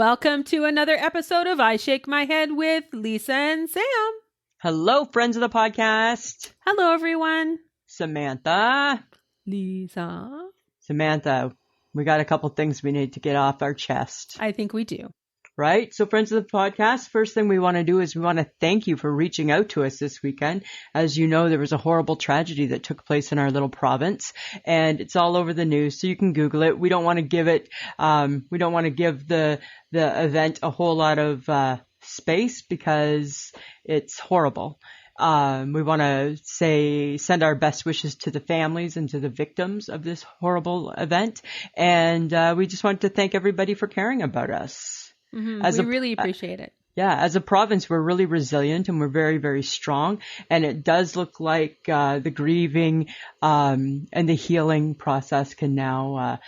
Welcome to another episode of I Shake My Head with Lisa and Sam. Hello, friends of the podcast. Hello, everyone. Samantha. Lisa. Samantha, we got a couple things we need to get off our chest. I think we do. Right? So, friends of the podcast, first thing we want to do is we want to thank you for reaching out to us this weekend. As you know, there was a horrible tragedy that took place in our little province, and it's all over the news, so you can Google it. We don't want to give it, we don't want to give the event a whole lot of space because it's horrible. We want to send our best wishes to the families and to the victims of this horrible event, and we just want to thank everybody for caring about us. Mm-hmm. We really appreciate it. Yeah, as a province, we're really resilient and we're very, very strong. And it does look like the grieving and the healing process can now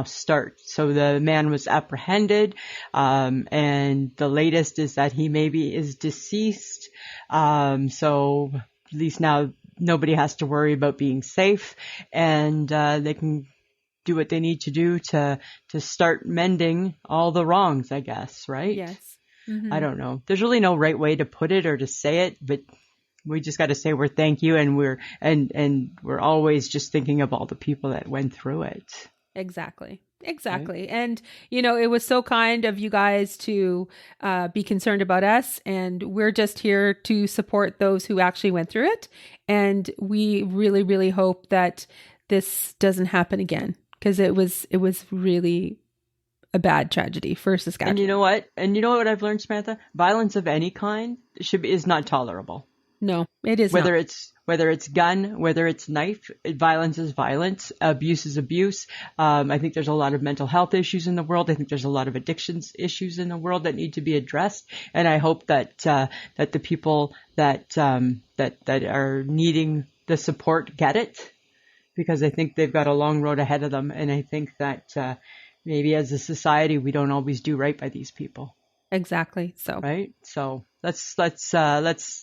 start. So the man was apprehended, and the latest is that he maybe is deceased. So at least now nobody has to worry about being safe, and they can do what they need to do to start mending all the wrongs, I guess, right? Yes. Mm-hmm. I don't know. There's really no right way to put it or to say it, but we just got to say we're thank you, and we're always just thinking of all the people that went through it. Exactly. Right? And, it was so kind of you guys to be concerned about us, and we're just here to support those who actually went through it. And we really, really hope that this doesn't happen again, because it was really a bad tragedy for Saskatchewan. And you know what? What I've learned, Samantha? Violence of any kind is not tolerable. No, it is whether not. Whether it's gun, whether it's knife, violence is violence, abuse is abuse. I think there's a lot of mental health issues in the world. I think there's a lot of addictions issues in the world that need to be addressed. And I hope that the people that are needing the support get it, because I think they've got a long road ahead of them. And I think that maybe as a society, we don't always do right by these people. Exactly. So. Right. So let's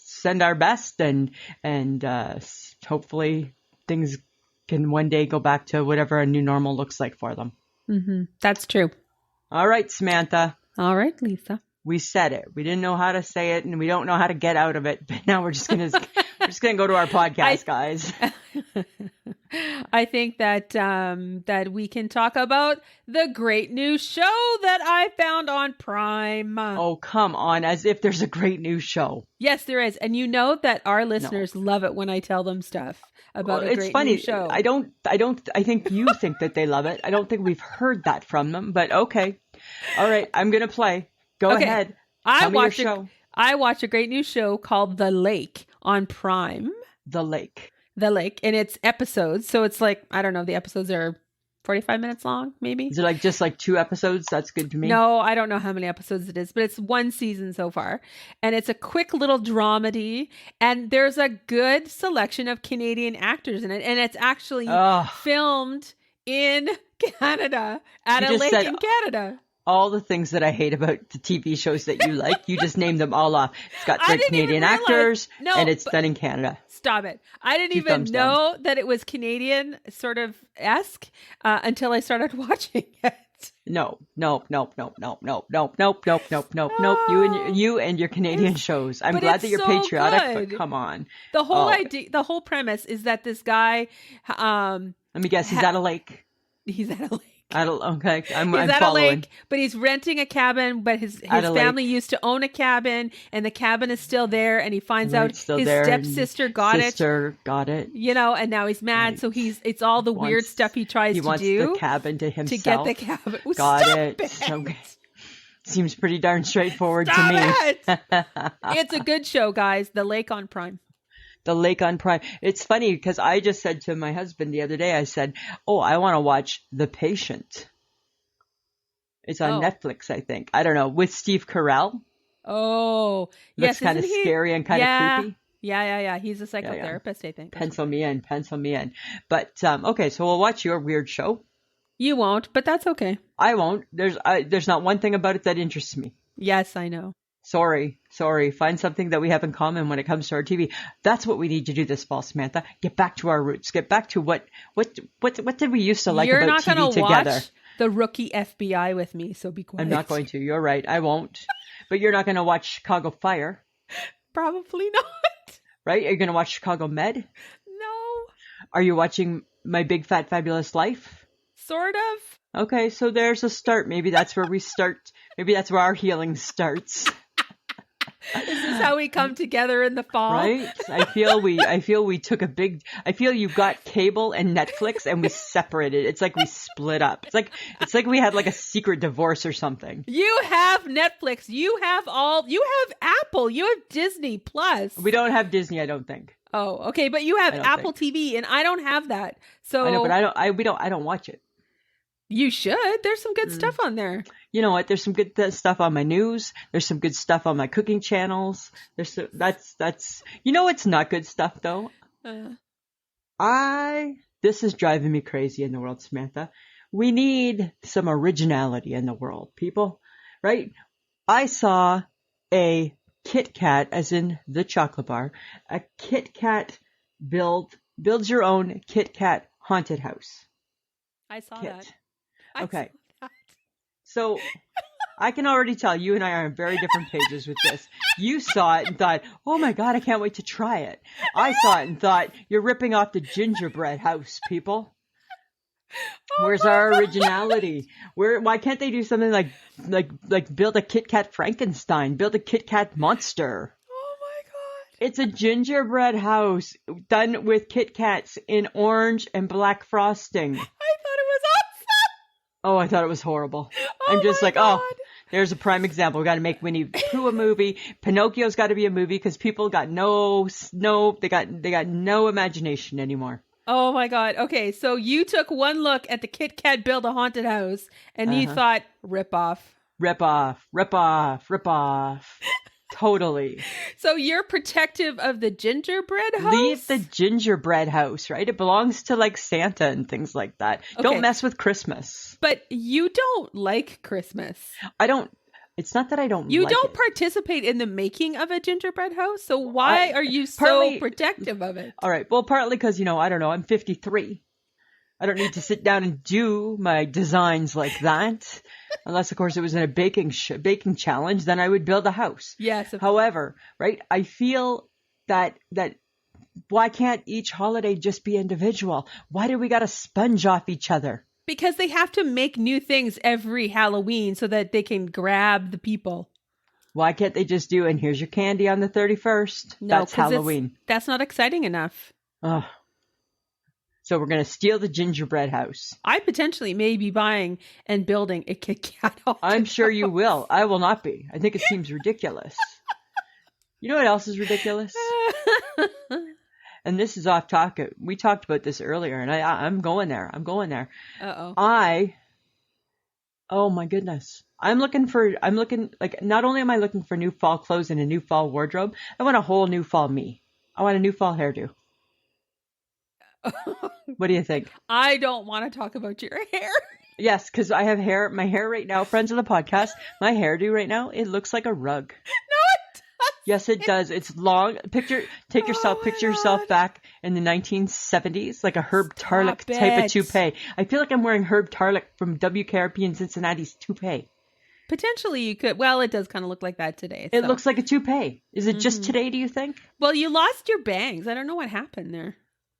send our best, and hopefully things can one day go back to whatever a new normal looks like for them. Mm-hmm. That's true. All right, Samantha. All right, Lisa. We said it. We didn't know how to say it, and we don't know how to get out of it. But now we're just gonna go to our podcast, guys. I think that we can talk about the great new show that I found on Prime. Oh, come on! As if there's a great new show. Yes, there is, and you know that our listeners love it when I tell them stuff about a great new show. I think you think that they love it. I don't think we've heard that from them. But okay, all right. I'm gonna play. Go ahead. Tell me your show. I watched a great new show called The Lake on Prime. The Lake. And it's episodes. So it's like, I don't know, the episodes are 45 minutes long, maybe. Is it just 2 episodes? That's good to me. No, I don't know how many episodes it is, but it's 1 season so far. And it's a quick little dramedy. And there's a good selection of Canadian actors in it. And it's actually filmed in Canada, at a lake in Canada. All the things that I hate about the TV shows that you like, you just named them all off. It's got great Canadian actors, and it's done in Canada. Stop it. I didn't even know that it was Canadian sort of esque until I started watching it. No. You and your Canadian shows. I'm glad that you're patriotic, but come on. The whole idea, the whole premise is that this guy, let me guess, he's at a lake. He's at a lake. Okay, I'm at following. A lake, but he's renting a cabin, but his family used to own a cabin, and the cabin is still there, and he finds out his stepsister got it. And now he's mad, so it's all the weird stuff he tries to do. He wants the cabin to himself. To get the cabin. Got it. Okay. Seems pretty darn straightforward to me. It's a good show, guys. The Lake on Prime. The Lake on Prime. It's funny because I just said to my husband the other day, I said, I want to watch The Patient. It's on Netflix, I think. I don't know, with Steve Carell. Oh, yes. That's kind of scary and kind of creepy. Yeah. He's a psychotherapist, I think. Pencil me in. But, okay, so we'll watch your weird show. You won't, but that's okay. I won't. There's not one thing about it that interests me. Yes, I know. Sorry. Find something that we have in common when it comes to our TV. That's what we need to do this fall, Samantha. Get back to our roots. Get back to what did we used to like about TV together? the rookie FBI with me, so be quiet. I'm not going to. You're right. I won't. But you're not going to watch Chicago Fire. Probably not. Right? Are you going to watch Chicago Med? No. Are you watching My Big Fat Fabulous Life? Sort of. Okay, so there's a start. Maybe that's where we start. Maybe that's where our healing starts. Is this how we come together in the fall? Right? I feel we took a big, I feel you got cable and Netflix and we separated. It's like we split up. It's like we had like a secret divorce or something. You have Netflix. You have Apple. You have Disney Plus. We don't have Disney, I don't think. Oh, okay. But you have Apple TV and I don't have that. So I know, but I don't watch it. You should. There's some good stuff on there. You know what? There's some good stuff on my news. There's some good stuff on my cooking channels. That's you know what's not good stuff though? This is driving me crazy in the world, Samantha. We need some originality in the world, people. Right? I saw a Kit Kat, as in the chocolate bar, a Kit Kat builds your own Kit Kat haunted house. I saw Kit. that. Okay. So I can already tell you and I are on very different pages with this. You saw it and thought, oh my God, I can't wait to try it. I saw it and thought, you're ripping off the gingerbread house, people. Where's our originality? Why can't they do something like build a Kit Kat Frankenstein, build a Kit Kat monster? Oh my God. It's a gingerbread house done with Kit Kats in orange and black frosting. I thought it was awesome. Oh, I thought it was horrible. Oh I'm just my like, God. oh, there's a prime example. We got to make Winnie the Pooh a movie. Pinocchio's got to be a movie because people got they got no imagination anymore. Oh my God. Okay, so you took one look at the Kit Kat build a haunted house and you thought, rip off. Rip off, rip off, rip off. Totally. So you're protective of the gingerbread house? Leave the gingerbread house, right? It belongs to like Santa and things like that. Okay. Don't mess with Christmas. But you don't like Christmas. It's not that I don't You like don't it. participate in the making of a gingerbread house, so why are you so protective of it? All right. Well, partly because, I don't know, I'm 53. I don't need to sit down and do my designs like that. Unless, of course, it was in a baking challenge, then I would build a house. Yes. However, right, I feel that why can't each holiday just be individual? Why do we got to sponge off each other? Because they have to make new things every Halloween so that they can grab the people. Why can't they just do, and here's your candy on the 31st? No, that's Halloween. That's not exciting enough. Oh. So we're going to steal the gingerbread house. I potentially may be buying and building a Kit Kat haunted I'm sure house. you will. I will not be. I think it seems ridiculous. You know what else is ridiculous? And this is off topic. We talked about this earlier, and I'm going there. Uh-oh. Oh my goodness. Not only am I looking for new fall clothes and a new fall wardrobe, I want a whole new fall me. I want a new fall hairdo. What do you think? I don't want to talk about your hair. Yes, because I have my hair right now, friends of the podcast, my hairdo right now, it looks like a rug. No, it doesn't. Yes, it does. It's long. Picture yourself back in the 1970s, like a Herb Tarlick type of toupee. I feel like I'm wearing Herb Tarlick from WKRP in Cincinnati's toupee. Potentially you could. Well, it does kind of look like that today. It looks like a toupee. Is it just today, do you think? Well, you lost your bangs. I don't know what happened there.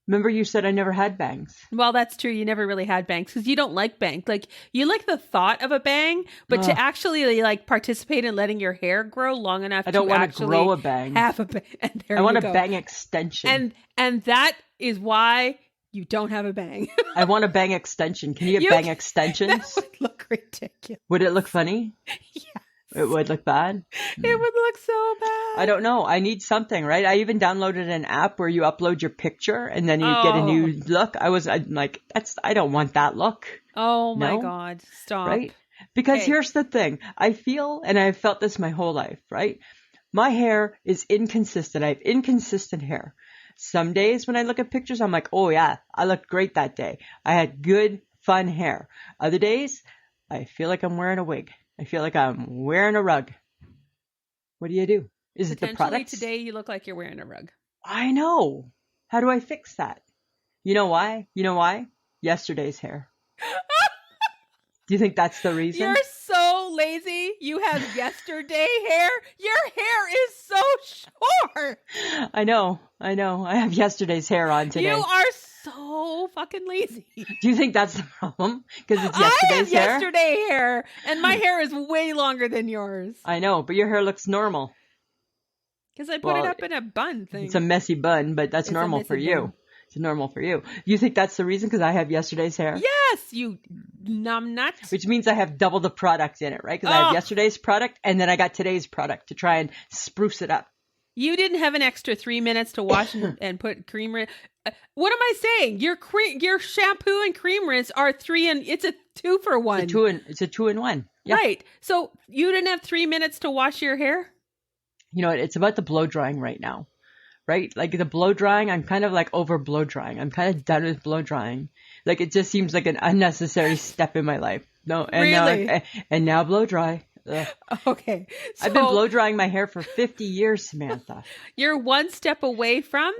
Remember you said I never had bangs. Well, that's true. You never really had bangs because you don't like bangs. Like you like the thought of a bang, but to actually like participate in letting your hair grow long enough I don't to want actually to grow a bang. Have a bang. And there I want you a go. bang extension. And that is why you don't have a bang. I want a bang extension. Can you get bang extensions? That would look ridiculous. Would it look funny? Yeah. It would look bad? It would look so bad. I don't know. I need something, right? I even downloaded an app where you upload your picture and then you get a new look. I'm like, I don't want that look. Oh my God. Stop. Right? Because here's the thing. I feel, and I've felt this my whole life, right? My hair is inconsistent. I have inconsistent hair. Some days when I look at pictures, I'm like, oh yeah, I looked great that day. I had good, fun hair. Other days, I feel like I'm wearing a wig. I feel like I'm wearing a rug. What do you do? Is it the product? Today you look like you're wearing a rug. I know. How do I fix that? You know why? Yesterday's hair. Do you think that's the reason? You're so lazy. You have yesterday hair. Your hair is so short. I know. I have yesterday's hair on today. You are so fucking lazy. Do you think that's the problem? Because it's I have yesterday's hair? yesterday hair, and my hair is way longer than yours. I know, but your hair looks normal. Because I put it up in a bun thing. It's a messy bun, but that's normal for you. Bun. It's normal for you. You think that's the reason? Because I have yesterday's hair? Yes, you numbnut. Which means I have double the product in it, right? Because I have yesterday's product, and then I got today's product to try and spruce it up. You didn't have an extra 3 minutes to wash and put cream rinse. What am I saying? Your shampoo and cream rinse are it's a 2-for-1. It's a 2-in-1. Yeah. Right. So you didn't have 3 minutes to wash your hair? You know what? It's about the blow drying right now, right? Like the blow drying, I'm kind of like over blow drying. I'm kind of done with blow drying. Like it just seems like an unnecessary step in my life. No, and really? now blow dry. Ugh. Okay. So I've been blow drying my hair for 50 years, Samantha. You're one step away from,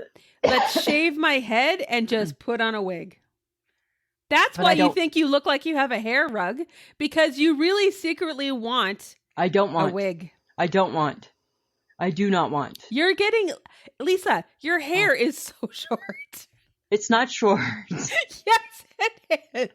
let's shave my head and just put on a wig. That's why you think you look like you have a hair rug, because you really secretly want a wig. I do not want. You're getting, Lisa, your hair is so short. It's not short. Yes, it is.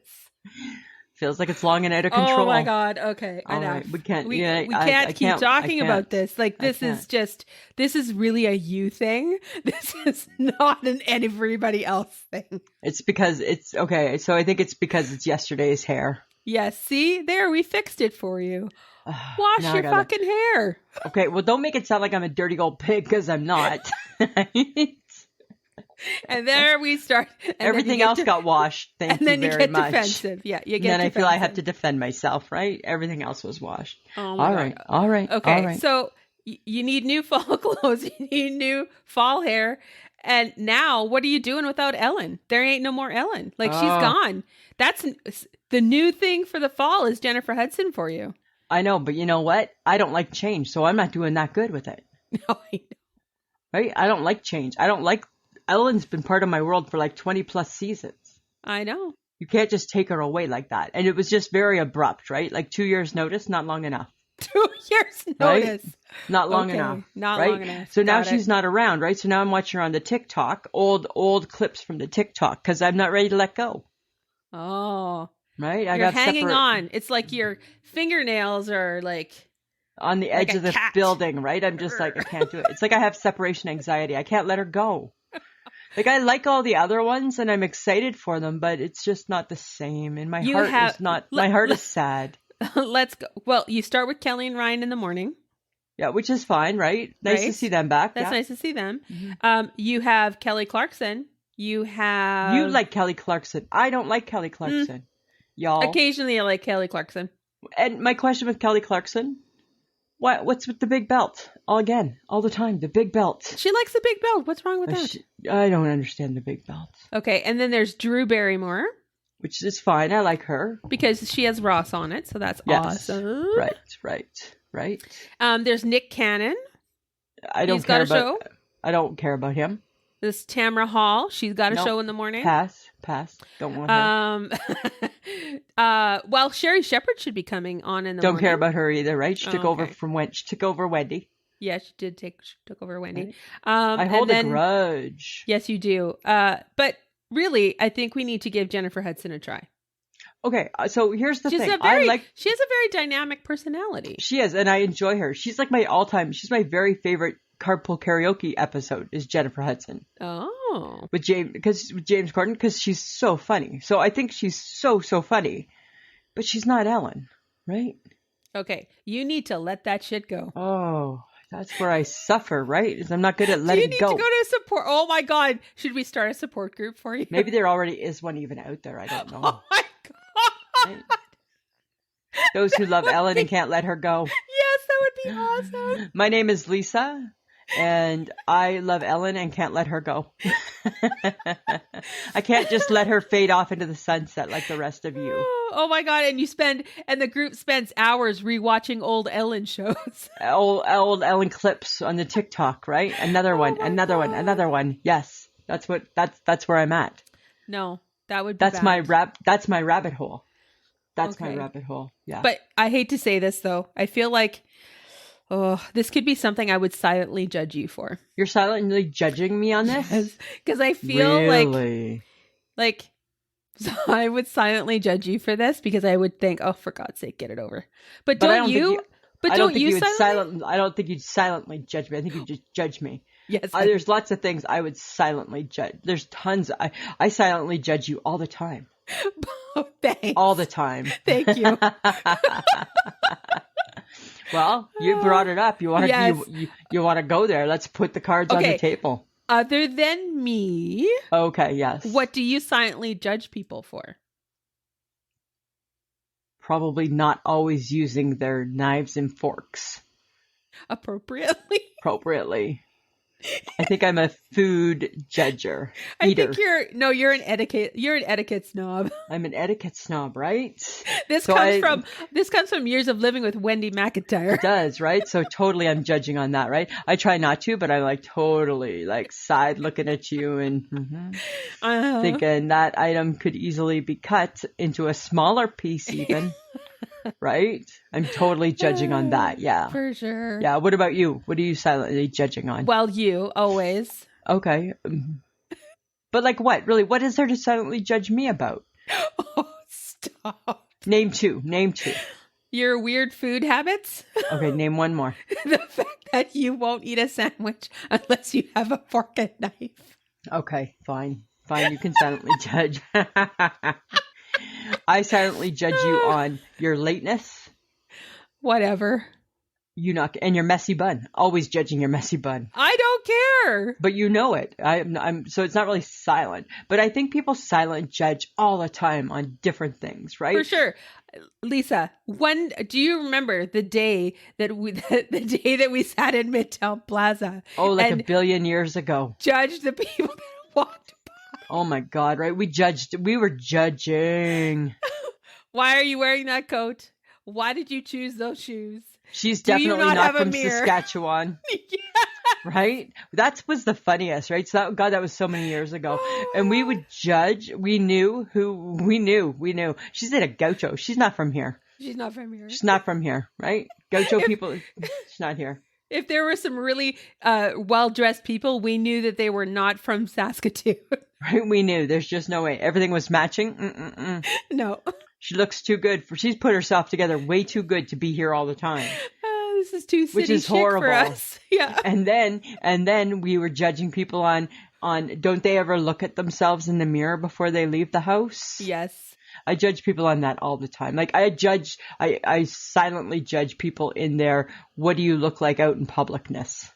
Feels like it's long and out of control. Oh my God. Okay. All enough. right. We can't. We can't keep talking about this. Like this is really a you thing. This is not an everybody else thing. It's because it's okay. So I think it's because it's yesterday's hair. Yes. See there, we fixed it for you. Wash your fucking hair. Okay. Well, don't make it sound like I'm a dirty old pig, because I'm not. And there we start. Everything else got washed. Thank you very much. And then you get defensive. Yeah, you get defensive. And then I feel I have to defend myself, right? Everything else was washed. Oh my God. All right. Okay, all right. So you need new fall clothes. You need new fall hair. And now, what are you doing without Ellen? There ain't no more Ellen. Like, she's gone. That's the new thing for the fall is Jennifer Hudson for you. I know, but you know what? I don't like change, so I'm not doing that good with it. No, I know. Right? I don't like change. Ellen's been part of my world for like 20 plus seasons. I know. You can't just take her away like that. And it was just very abrupt, right? Like 2 years notice, not long enough. 2 years notice. Right? Not long enough. Not right? long enough. So now she's not around, right? So now I'm watching her on the TikTok, old clips from the TikTok, because I'm not ready to let go. Oh. Right? You're hanging on. It's like your fingernails are like on the edge of the building, right? I'm just like, I can't do it. It's like I have separation anxiety. I can't let her go. Like, I like all the other ones and I'm excited for them, but it's just not the same. And my heart is sad. Let's go. Well, you start with Kelly and Ryan in the morning. Yeah, which is fine, right? Nice to see them back. That's nice to see them. Mm-hmm. You have Kelly Clarkson. You like Kelly Clarkson. I don't like Kelly Clarkson. Y'all. Occasionally I like Kelly Clarkson. And my question with Kelly Clarkson, what's with the big belt? All the time, the big belt. She likes the big belt. What's wrong with that? I don't understand the big belt. Okay, and then there's Drew Barrymore. Which is fine. I like her. Because she has Ross on it, so that's awesome. Right. There's Nick Cannon. I don't care about him. There's Tamara Hall. She's got a show in the morning. Pass. Don't want her. Well, Sherry Shepherd should be coming on in the morning. Don't care about her either, right? She took over Wendy. Yeah, she took over Wendy. Right. I hold a grudge. Yes, you do. But really, I think we need to give Jennifer Hudson a try. Okay, so here's the thing. She has a very dynamic personality. She is, and I enjoy her. She's like she's my very favorite carpool karaoke episode is Jennifer Hudson. Oh. With James Corden, because she's so funny. So I think she's so funny, but she's not Ellen, right? Okay, you need to let that shit go. Oh, that's where I suffer, right? Is I'm not good at letting go. You need to go to a support. Oh my God, should we start a support group for you? Maybe there already is one even out there. I don't know. Oh my God. Right? Those who love Ellen and can't let her go. Yes, that would be awesome. My name is Lisa. And I love Ellen and can't let her go. I can't just let her fade off into the sunset like the rest of you. Oh my God. And the group spends hours rewatching old Ellen shows. Old Ellen clips on the TikTok, right? Another one. Yes. That's where I'm at. No, that would be that's bad. that's my rabbit hole. That's my Okay. rabbit hole. Yeah. But I hate to say this though. I feel like, oh, this could be something I would silently judge you for. You're silently judging me on this? Because I feel Really? like so I would silently judge you for this because I would think, oh, for God's sake, get it over. But I don't don't think you? you- But I don't don't think you you would silently? I don't think you'd silently judge me. I think you'd just judge me. Yes. There's lots of things I would silently judge. There's tons. I silently judge you all the time. Oh, thanks. All the time. Thank you. Well, you brought it up. You want to Yes. you want to go there. Let's put the cards on the Okay. table. Other than me, Okay, yes. what do you silently judge people for? Probably not always using their knives and forks Appropriately? appropriately. I think I'm a food judger. I Eater. think you're an etiquette snob. I'm an etiquette snob, right? This So comes from years of living with Wendy McIntyre. It does, right? So totally I'm judging on that, right? I try not to, but I'm like totally like side looking at you and thinking that item could easily be cut into a smaller piece even, right? I'm totally judging on that, yeah. For sure. Yeah, what about you? What are you silently judging on? Well, you always. Okay. But like what? Really, what is there to silently judge me about? Oh, stop. Name two. Your weird food habits? Okay, name one more. The fact that you won't eat a sandwich unless you have a fork and knife. Okay, fine. Fine, you can silently judge. I silently judge you on your lateness, Whatever. and your messy bun. Always judging your messy bun. I don't care. But you know it. So it's not really silent. But I think people silent judge all the time on different things, right? For sure. Lisa, do you remember the day that we sat in Midtown Plaza? Oh, like and a billion years ago. judged the people that walked by? Oh my God, right? We were judging. Why are you wearing that coat? Why did you choose those shoes? She's Do you definitely not not have a from mirror? Saskatchewan. Yeah. Right? That was the funniest, right? So that was so many years ago. And we would judge. We knew. She's in a gaucho. She's not from here. She's not from here. She's not from here, right? Gaucho people, she's not here. If there were some really well-dressed people, we knew that they were not from Saskatoon. Right? We knew. There's just no way. Everything was matching. No. She looks too good. She's put herself together way too good to be here all the time. This is too city Which is chic horrible. for us. Yeah. And then we were judging people on don't they ever look at themselves in the mirror before they leave the house? Yes. I judge people on that all the time. Like I silently judge people in their, what do you look like out in publicness?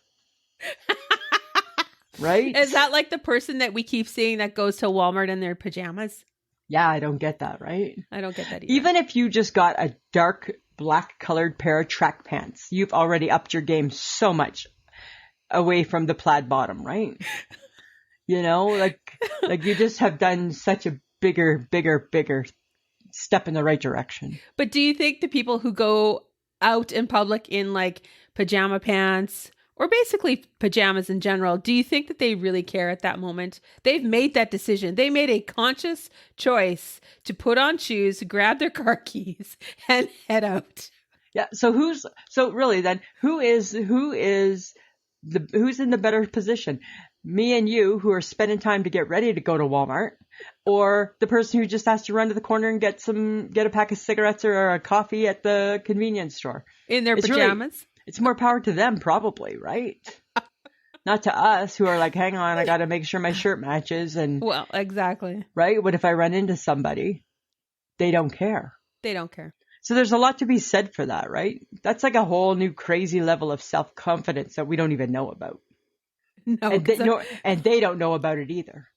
Right? Is that like the person that we keep seeing that goes to Walmart in their pajamas? Yeah, I don't get that, right? I don't get that either. Even if you just got a dark black colored pair of track pants, you've already upped your game so much away from the plaid bottom, right? You know, like you just have done such a bigger step in the right direction. But do you think the people who go out in public in like pajama pants or basically pajamas in general, do you think that they really care at that moment? They've made that decision. They made a conscious choice to put on shoes, grab their car keys, and head out. Yeah. So who's in the better position? Me and you, who are spending time to get ready to go to Walmart, or the person who just has to run to the corner and get a pack of cigarettes or a coffee at the convenience store In their pajamas? It's more power to them, probably, right? Not to us, who are like, hang on, I got to make sure my shirt matches. And Well, exactly. right? What if I run into somebody? They don't care. They don't care. So there's a lot to be said for that, right? That's like a whole new crazy level of self-confidence that we don't even know about. No, And they don't know about it either.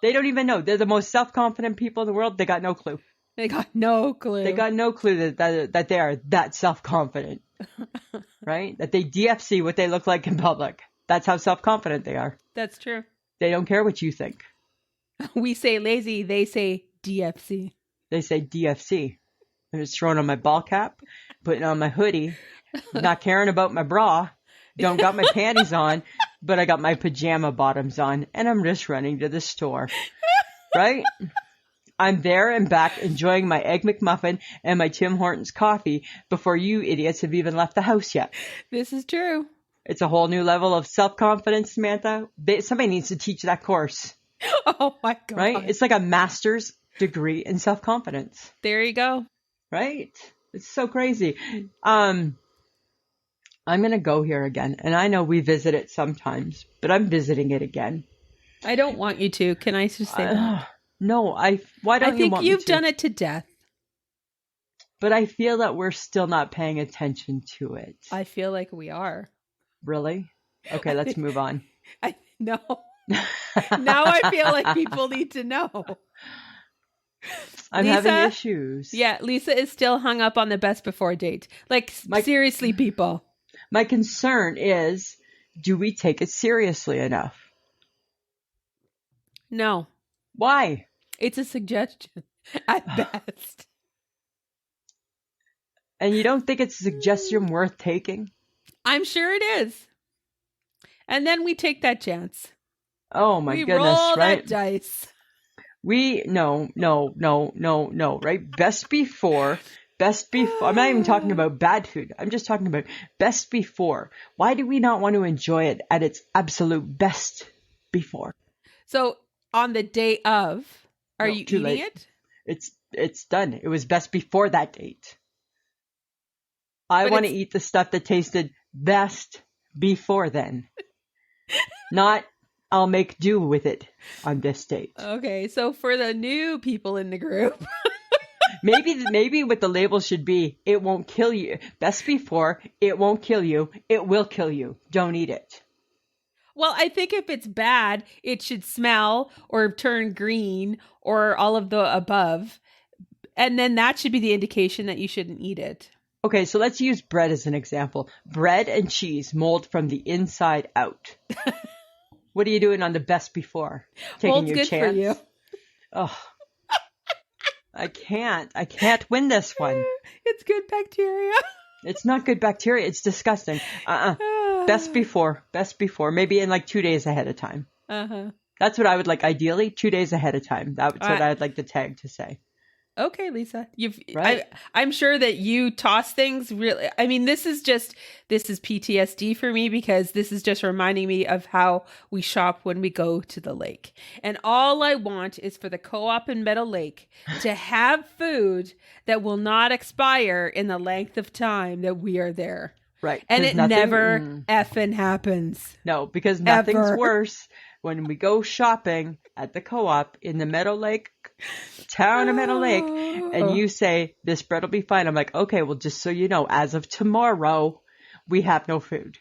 They don't even know. They're the most self-confident people in the world. They got no clue. They got no clue. They got no clue that they are that self-confident, right? That they DFC what they look like in public. That's how self-confident they are. That's true. They don't care what you think. We say lazy. They say DFC. They say DFC. I'm just throwing on my ball cap, putting on my hoodie, not caring about my bra, don't got my panties on, but I got my pajama bottoms on, and I'm just running to the store, right? I'm there and back enjoying my Egg McMuffin and my Tim Hortons coffee before you idiots have even left the house yet. This is true. It's a whole new level of self-confidence, Samantha. Somebody needs to teach that course. Oh my God. Right? It's like a master's degree in self-confidence. There you go. Right? It's so crazy. I'm going to go here again. And I know we visit it sometimes, but I'm visiting it again. I don't want you to. Can I just say that? No, why don't you want me to? I think you've done it to death. But I feel that we're still not paying attention to it. I feel like we are. Really? Okay, let's move on. No. Now I feel like people need to know. I'm having issues. Yeah, Lisa is still hung up on the best before date. Like, seriously, people. My concern is, do we take it seriously enough? No. Why? It's a suggestion at best. And you don't think it's a suggestion worth taking? I'm sure it is. And then we take that chance. Oh my goodness, roll right? That dice. No, right? Best before. I'm not even talking about bad food. I'm just talking about best before. Why do we not want to enjoy it at its absolute best before? So on the day of, are you eating it? It's done. It was best before that date. I want to eat the stuff that tasted best before then. Not I'll make do with it on this date. Okay, so for the new people in the group. Maybe what the label should be, it won't kill you. Best before, it won't kill you. It will kill you. Don't eat it. Well, I think if it's bad, it should smell or turn green or all of the above. And then that should be the indication that you shouldn't eat it. Okay, so let's use bread as an example. Bread and cheese mold from the inside out. What are you doing on the best before? Taking Mold's your good chance? For you. Oh, I can't win this one. It's good bacteria. It's not good bacteria. It's disgusting. Best before. Maybe in like 2 days ahead of time. That's what I would like. Ideally, 2 days ahead of time. That's what I'd like the tag to say. Okay, Lisa, right? I'm sure that you toss things really. I mean, this is PTSD for me because this is just reminding me of how we shop when we go to the lake. And all I want is for the co-op in Meadow Lake to have food that will not expire in the length of time that we are there. Right. And it never effing happens. No, because nothing's worse when we go shopping at the co-op in the Meadow Lake, town of Meadow Lake, and you say, this bread will be fine. I'm like, okay, well, just so you know, as of tomorrow, we have no food.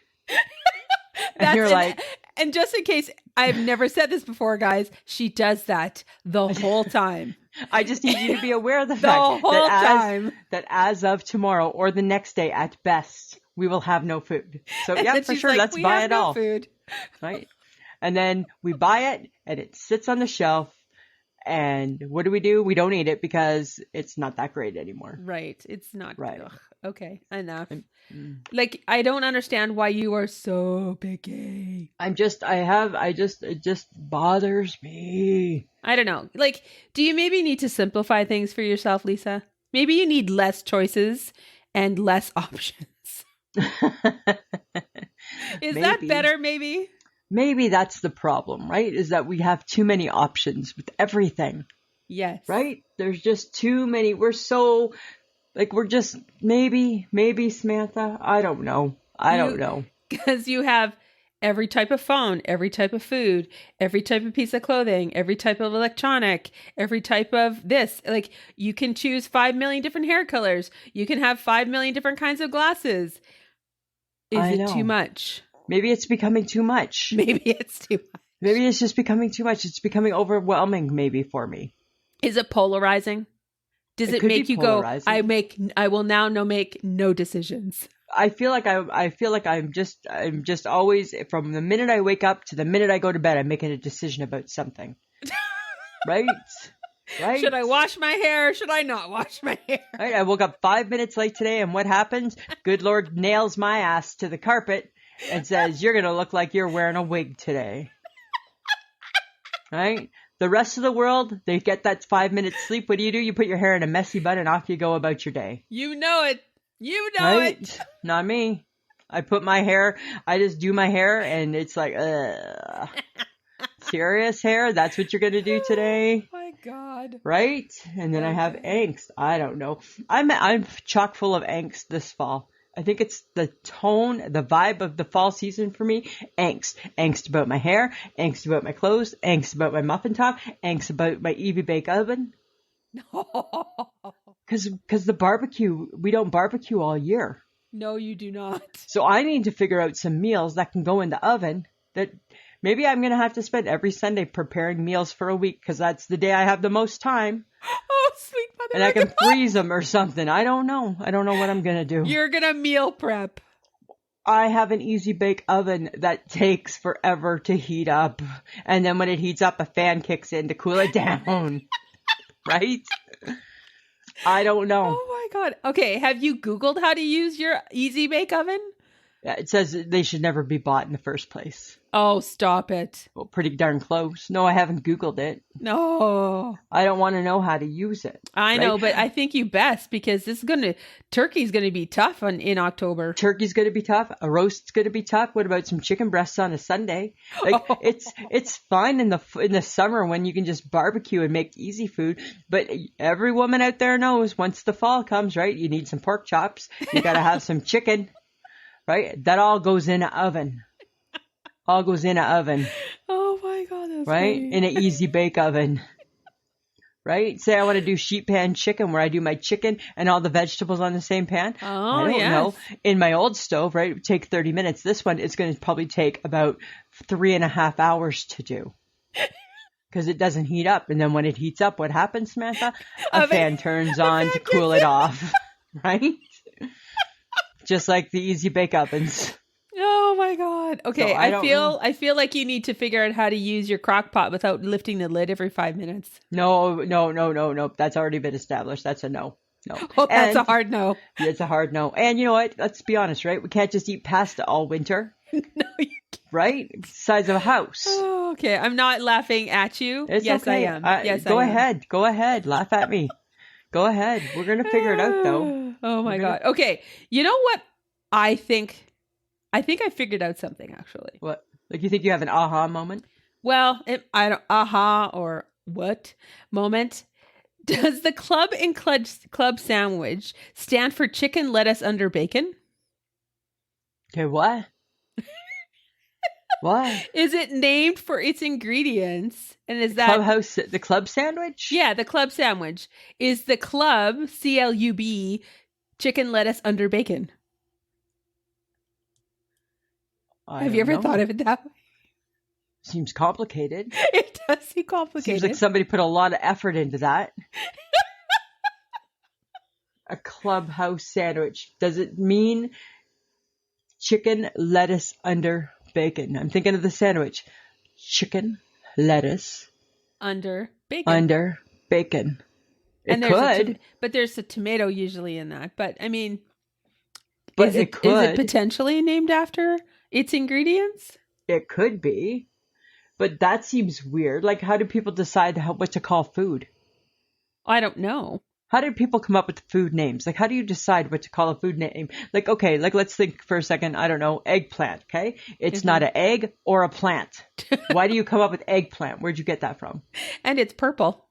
And you're like... And just in case, I've never said this before, guys, she does that the whole time. I just need you to be aware of the fact that as of tomorrow or the next day at best, we will have no food. So yeah, for sure, let's buy it all. Food. Right? And then we buy it and it sits on the shelf. And what do? We don't eat it because it's not that great anymore. Right. It's not. Right. Ugh. Okay. Enough. Like, I don't understand why you are so picky. It just bothers me. I don't know. Like, do you maybe need to simplify things for yourself, Lisa? Maybe you need less choices and less options. Is that better, maybe? Maybe that's the problem, right? Is that we have too many options with everything. Yes. Right? There's just too many. We're so, we're just, maybe Samantha. I don't know. I don't know. Because you have every type of phone, every type of food, every type of piece of clothing, every type of electronic, every type of this. Like, you can choose 5 million different hair colors. You can have 5 million different kinds of glasses. Is it too much? Maybe it's becoming too much. Maybe it's too much. Maybe it's just becoming too much. It's becoming overwhelming maybe for me. Is it polarizing? Does it make you go, I will now make no decisions? I feel like I'm just always, from the minute I wake up to the minute I go to bed, I'm making a decision about something. Right? Right? Should I wash my hair? Should I not wash my hair? Right? I woke up 5 minutes late today, and what happens? Good Lord nails my ass to the carpet and says, you're going to look like you're wearing a wig today. Right? The rest of the world, they get that 5 minutes sleep. What do? You put your hair in a messy bun and off you go about your day. You know it. You know it. Not me. I just do my hair and it's like, serious hair? That's what you're going to do today? Oh my God. Right? And then I have angst. I don't know. I'm chock full of angst this fall. I think it's the tone, the vibe of the fall season for me. Angst. Angst about my hair, angst about my clothes, angst about my muffin top, angst about my Easy Bake Oven. No. Because the barbecue, we don't barbecue all year. No, you do not. So I need to figure out some meals that can go in the oven that maybe I'm going to have to spend every Sunday preparing meals for a week because that's the day I have the most time. Oh, sweet mother. And I can freeze them or something. I don't know. I don't know what I'm going to do. You're going to meal prep. I have an Easy Bake Oven that takes forever to heat up. And then when it heats up, a fan kicks in to cool it down. Right? I don't know. Oh my God. Okay. Have you Googled how to use your Easy Bake Oven? Yeah, it says they should never be bought in the first place. Oh, stop it. Well, pretty darn close. No, I haven't Googled it. No. I don't want to know how to use it. I know, but I think you best because turkey's going to be tough in October. Turkey's going to be tough. A roast's going to be tough. What about some chicken breasts on a Sunday? Like it's fine in the summer when you can just barbecue and make easy food. But every woman out there knows once the fall comes, right? You need some pork chops. You got to have some chicken, right? That all goes in an oven. All goes in an oven. Oh my God, that's right? funny. In an Easy Bake Oven. Right? Say I want to do sheet pan chicken where I do my chicken and all the vegetables on the same pan. Oh, I don't know. In my old stove, right, it would take 30 minutes. This one is going to probably take about 3.5 hours to do. Because it doesn't heat up. And then when it heats up, what happens, Samantha? A fan turns on to cool it off. Right? Just like the Easy Bake Ovens. Oh my God. Okay, So I feel like you need to figure out how to use your crock pot without lifting the lid every 5 minutes. No. That's already been established. That's a no. No. Oh, that's a hard no. It's a hard no. And you know what? Let's be honest, right? We can't just eat pasta all winter. No, you can't. Right? It's the size of a house. Oh, okay. I'm not laughing at you. It's yes, okay. I am. Yes, Go I am. ahead. Go ahead. Laugh at me. Go ahead. We're going to figure it out, though. Oh my God. Okay. You know what? I think I figured out something actually. What? Like you think you have an aha moment? Well, I don't aha or what moment. Does the club and club sandwich stand for chicken, lettuce, under bacon? Okay, what? What? Is it named for its ingredients? And is that the club sandwich? Yeah, the club sandwich. Is the club CLUB chicken, lettuce, under bacon? Have you ever thought of it that way? Seems complicated. It does seem complicated. Seems like somebody put a lot of effort into that. A clubhouse sandwich. Does it mean chicken, lettuce, under bacon? I'm thinking of the sandwich. Chicken, lettuce. Under bacon. Under bacon. It could. But there's a tomato usually in that. But I mean, but is it potentially named after its ingredients? It could be. But that seems weird. Like, how do people decide what to call food? I don't know. How do people come up with food names? Like, how do you decide what to call a food name? Like, okay, like let's think for a second. I don't know, eggplant. Okay, it's not an egg or a plant. Why do you come up with eggplant? Where'd you get that from? And it's purple.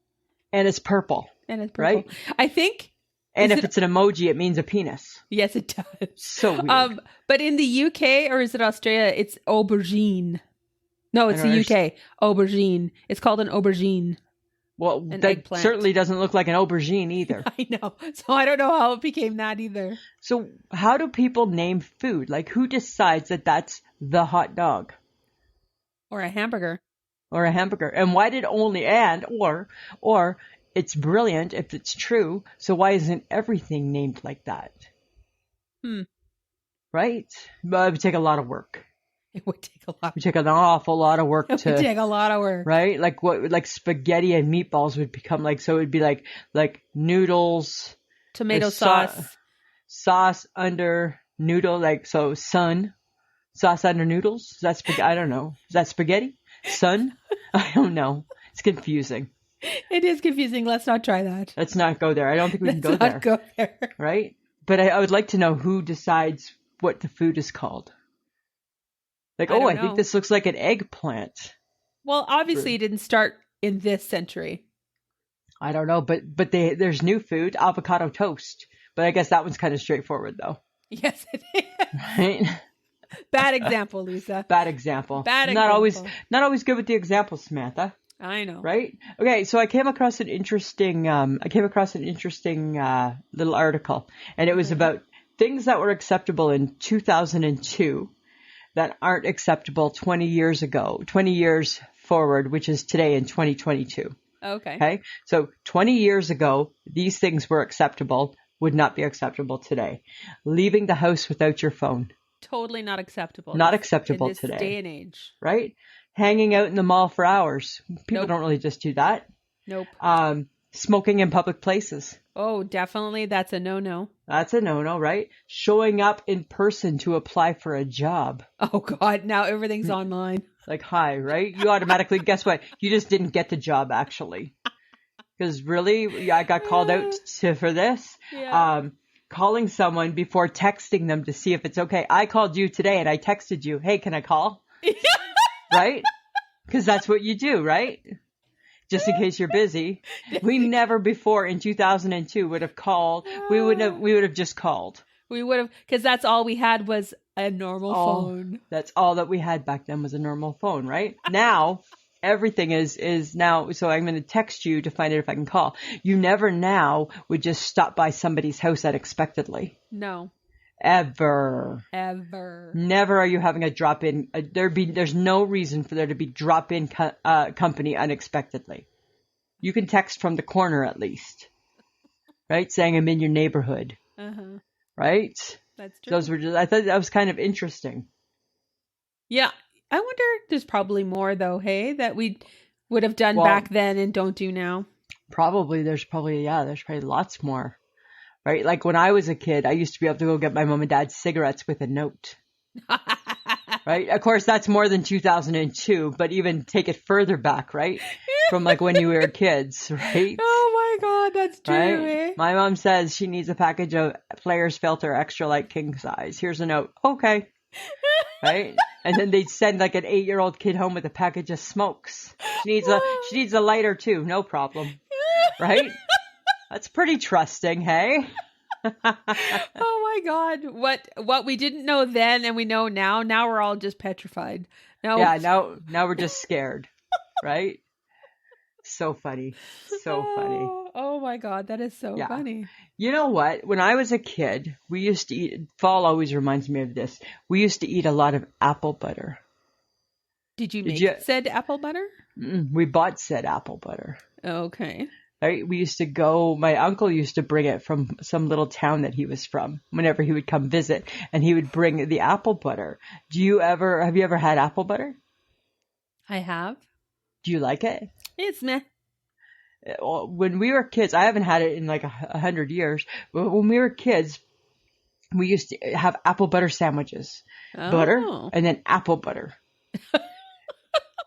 And it's purple. Right? I think. And if it's an emoji, it means a penis. Yes, it does. So weird. But in the UK or is it Australia? It's aubergine. No, it's the UK. Aubergine. It's called an aubergine. Well, that eggplant certainly doesn't look like an aubergine either. I know. So I don't know how it became that either. So how do people name food? Like who decides that that's the hot dog? Or a hamburger. Or a hamburger. And why did only or it's brilliant if it's true. So why isn't everything named like that? Right? But it would take a lot of work. It would take a lot. It would take an awful lot of work It would take a lot of work. Right? Like spaghetti and meatballs would become like, so it would be like noodles. Tomato sauce. Sauce under noodle, like, so sauce under noodles? Is that spaghetti? I don't know. Is that spaghetti? Sun? I don't know. It's confusing. It is confusing. Let's not try that. Let's not go there. I don't think we can go Let's there. not go there. Right? But I would like to know who decides what the food is called. Like, I think this looks like an eggplant. Well, obviously it didn't start in this century. I don't know, but there's new food, avocado toast. But I guess that one's kind of straightforward, though. Yes, it is. Right? Bad example, Lisa. Bad example. Bad Not example. always good with the examples, Samantha. I know. Right? Okay, so I came across an interesting little article, and it was about things that were acceptable in 2002 that aren't acceptable 20 years forward, which is today in 2022. Okay. So 20 years ago, these things were acceptable, would not be acceptable today. Leaving the house without your phone. Totally not acceptable. Not acceptable in this today. Day and age. Right? Hanging out in the mall for hours. People don't really just do that. Nope. Smoking in public places. Oh, definitely. That's a no-no. That's a no-no, right? Showing up in person to apply for a job. Oh, God. Now everything's online. Like, hi, right? You automatically, guess what? You just didn't get the job, actually. Because really, I got called out for this. Yeah. Calling someone before texting them to see if it's okay. I called you today and I texted you, hey, can I call? Right? Because that's what you do, right? Just in case you're busy. We never before in 2002 would have called. We would have just called. We would have, because that's all we had was a normal phone. That's all that we had back then was a normal phone, right? Now, everything is now, so I'm going to text you to find out if I can call. You never now would just stop by somebody's house unexpectedly. No. Ever. Never are you having a drop-in. There's no reason for there to be drop-in company unexpectedly. You can text from the corner at least, right? Saying I'm in your neighborhood, right? That's true. I thought that was kind of interesting. Yeah, I wonder. There's probably more though. Hey, that we would have done back then and don't do now. There's probably lots more. Right? Like when I was a kid, I used to be able to go get my mom and dad's cigarettes with a note. Right? Of course, that's more than 2002, but even take it further back, right? From like when you were kids, right? Oh my God, that's true. Right? Eh? My mom says she needs a package of Players Filter Extra Light King Size. Here's a note. Okay. Right? And then they'd send like an 8-year-old kid home with a package of smokes. She needs a lighter too. No problem. Right? That's pretty trusting, hey? Oh my God. What we didn't know then and we know now we're all just petrified. No. Yeah, now we're just scared. Right? So funny. So funny. Oh my God, that is so funny. You know what? When I was a kid, we used to eat, fall always reminds me of this. We used to eat a lot of apple butter. Did you make said apple butter? We bought said apple butter. Okay. Right? We used to go, my uncle used to bring it from some little town that he was from whenever he would come visit, and he would bring the apple butter. Have you ever had apple butter? I have. Do you like it? It's meh. When we were kids, I haven't had it in like 100 years, but when we were kids, we used to have apple butter sandwiches. Butter and then apple butter.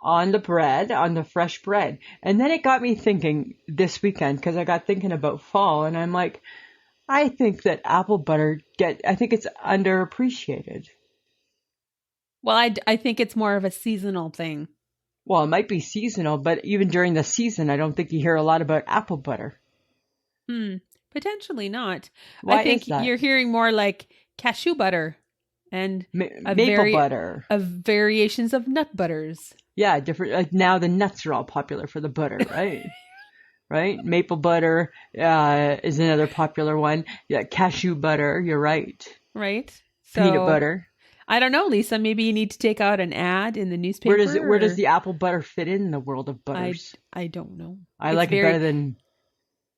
On the bread, on the fresh bread. And then it got me thinking this weekend, because I got thinking about fall, and I'm like, I think that apple butter I think it's underappreciated. Well, I think it's more of a seasonal thing. Well, it might be seasonal, but even during the season, I don't think you hear a lot about apple butter. Potentially not. Why I think is that? You're hearing more like cashew butter and maple butter. Of variations of nut butters. Yeah, different. Like now the nuts are all popular for the butter, right? Right? Maple butter is another popular one. Yeah, cashew butter. You're right. Right. So, peanut butter. I don't know, Lisa. Maybe you need to take out an ad in the newspaper. Where does the apple butter fit in the world of butters? I don't know. I like it better than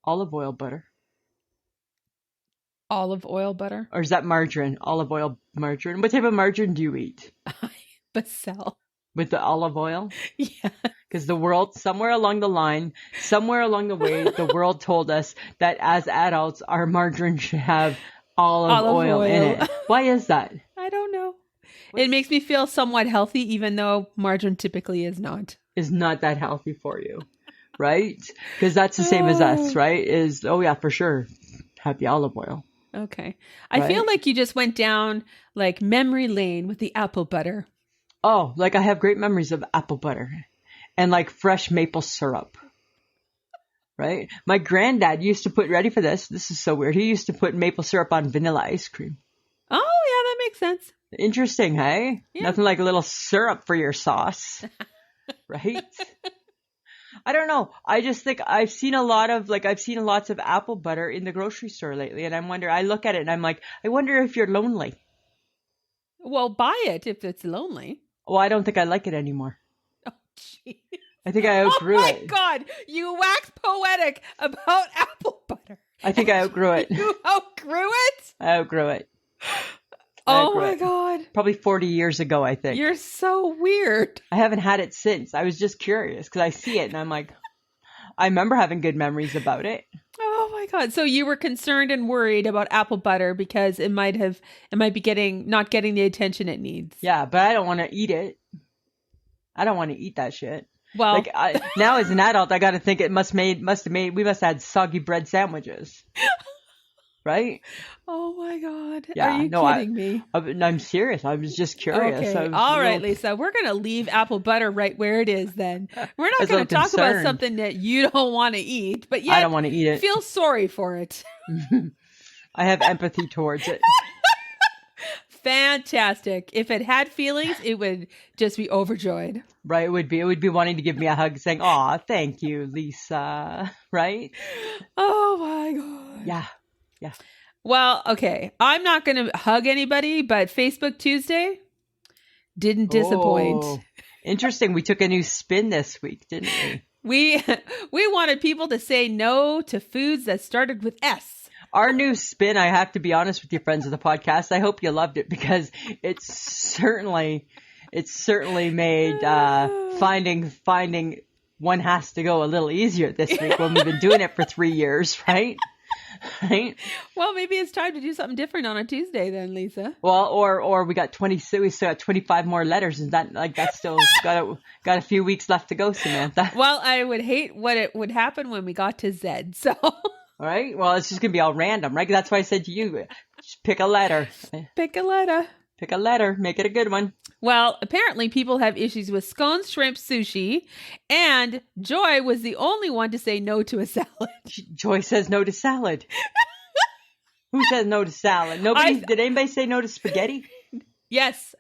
olive oil butter. Olive oil butter? Or is that margarine? Olive oil margarine. What type of margarine do you eat? Bacel. With the olive oil? Yeah. Because the world, somewhere along the way, the world told us that as adults, our margarine should have olive oil in it. Why is that? I don't know. It makes me feel somewhat healthy, even though margarine typically is not. Is not that healthy for you. right? Because that's the same as us, right? Is, oh yeah, for sure. Have the olive oil. Okay. I feel like you just went down like memory lane with the apple butter. Oh, like I have great memories of apple butter and like fresh maple syrup. Right? My granddad used to put, ready for this? This is so weird. He used to put maple syrup on vanilla ice cream. Oh, yeah, that makes sense. Interesting, hey? Yeah. Nothing like a little syrup for your sauce. Right? I don't know. I just think I've seen lots of apple butter in the grocery store lately. And I look at it and I'm like, I wonder if you're lonely. Well, buy it if it's lonely. Well, I don't think I like it anymore. Oh, jeez. I think I outgrew it. Oh my God, you wax poetic about apple butter. I think I outgrew it. You outgrew it? I outgrew it. Oh my God. Probably 40 years ago, I think. You're so weird. I haven't had it since. I was just curious because I see it and I'm like, I remember having good memories about it. Oh my God. So you were concerned and worried about apple butter because it might be not getting the attention it needs. Yeah, but I don't want to eat it. I don't want to eat that shit. Well, like now as an adult, I got to think we must have had soggy bread sandwiches. Right? Oh my God. Yeah, Are you kidding me? I'm serious. I was just curious. Okay. All right, Lisa. We're going to leave apple butter right where it is then. We're not going to talk about something that you don't want to eat, but yet I don't want to eat it. Feel sorry for it. I have empathy towards it. Fantastic. If it had feelings, it would just be overjoyed. Right. It would be wanting to give me a hug saying, "Aw, thank you, Lisa." Right? Oh my God. Yeah. Yeah. Well, okay. I'm not going to hug anybody, but Facebook Tuesday didn't disappoint. Oh, interesting. We took a new spin this week, didn't we? We wanted people to say no to foods that started with S. Our new spin, I have to be honest with you, friends of the podcast. I hope you loved it because it's certainly made finding one has to go a little easier this week when we've been doing it for 3 years, right? Right? Well, maybe it's time to do something different on a Tuesday then, Lisa. Well, or we still got 25 more letters, and that's still got a few weeks left to go, Samantha. Well, I would hate what it would happen when we got to Z. So. All right. Well, it's just gonna be all random, right? That's why I said to you, just pick a letter. Pick a letter. Pick a letter. Make it a good one. Well, apparently people have issues with scones, shrimp, sushi, and Joy was the only one to say no to a salad. Joy says no to salad. Who says no to salad? Did anybody say no to spaghetti? Yes.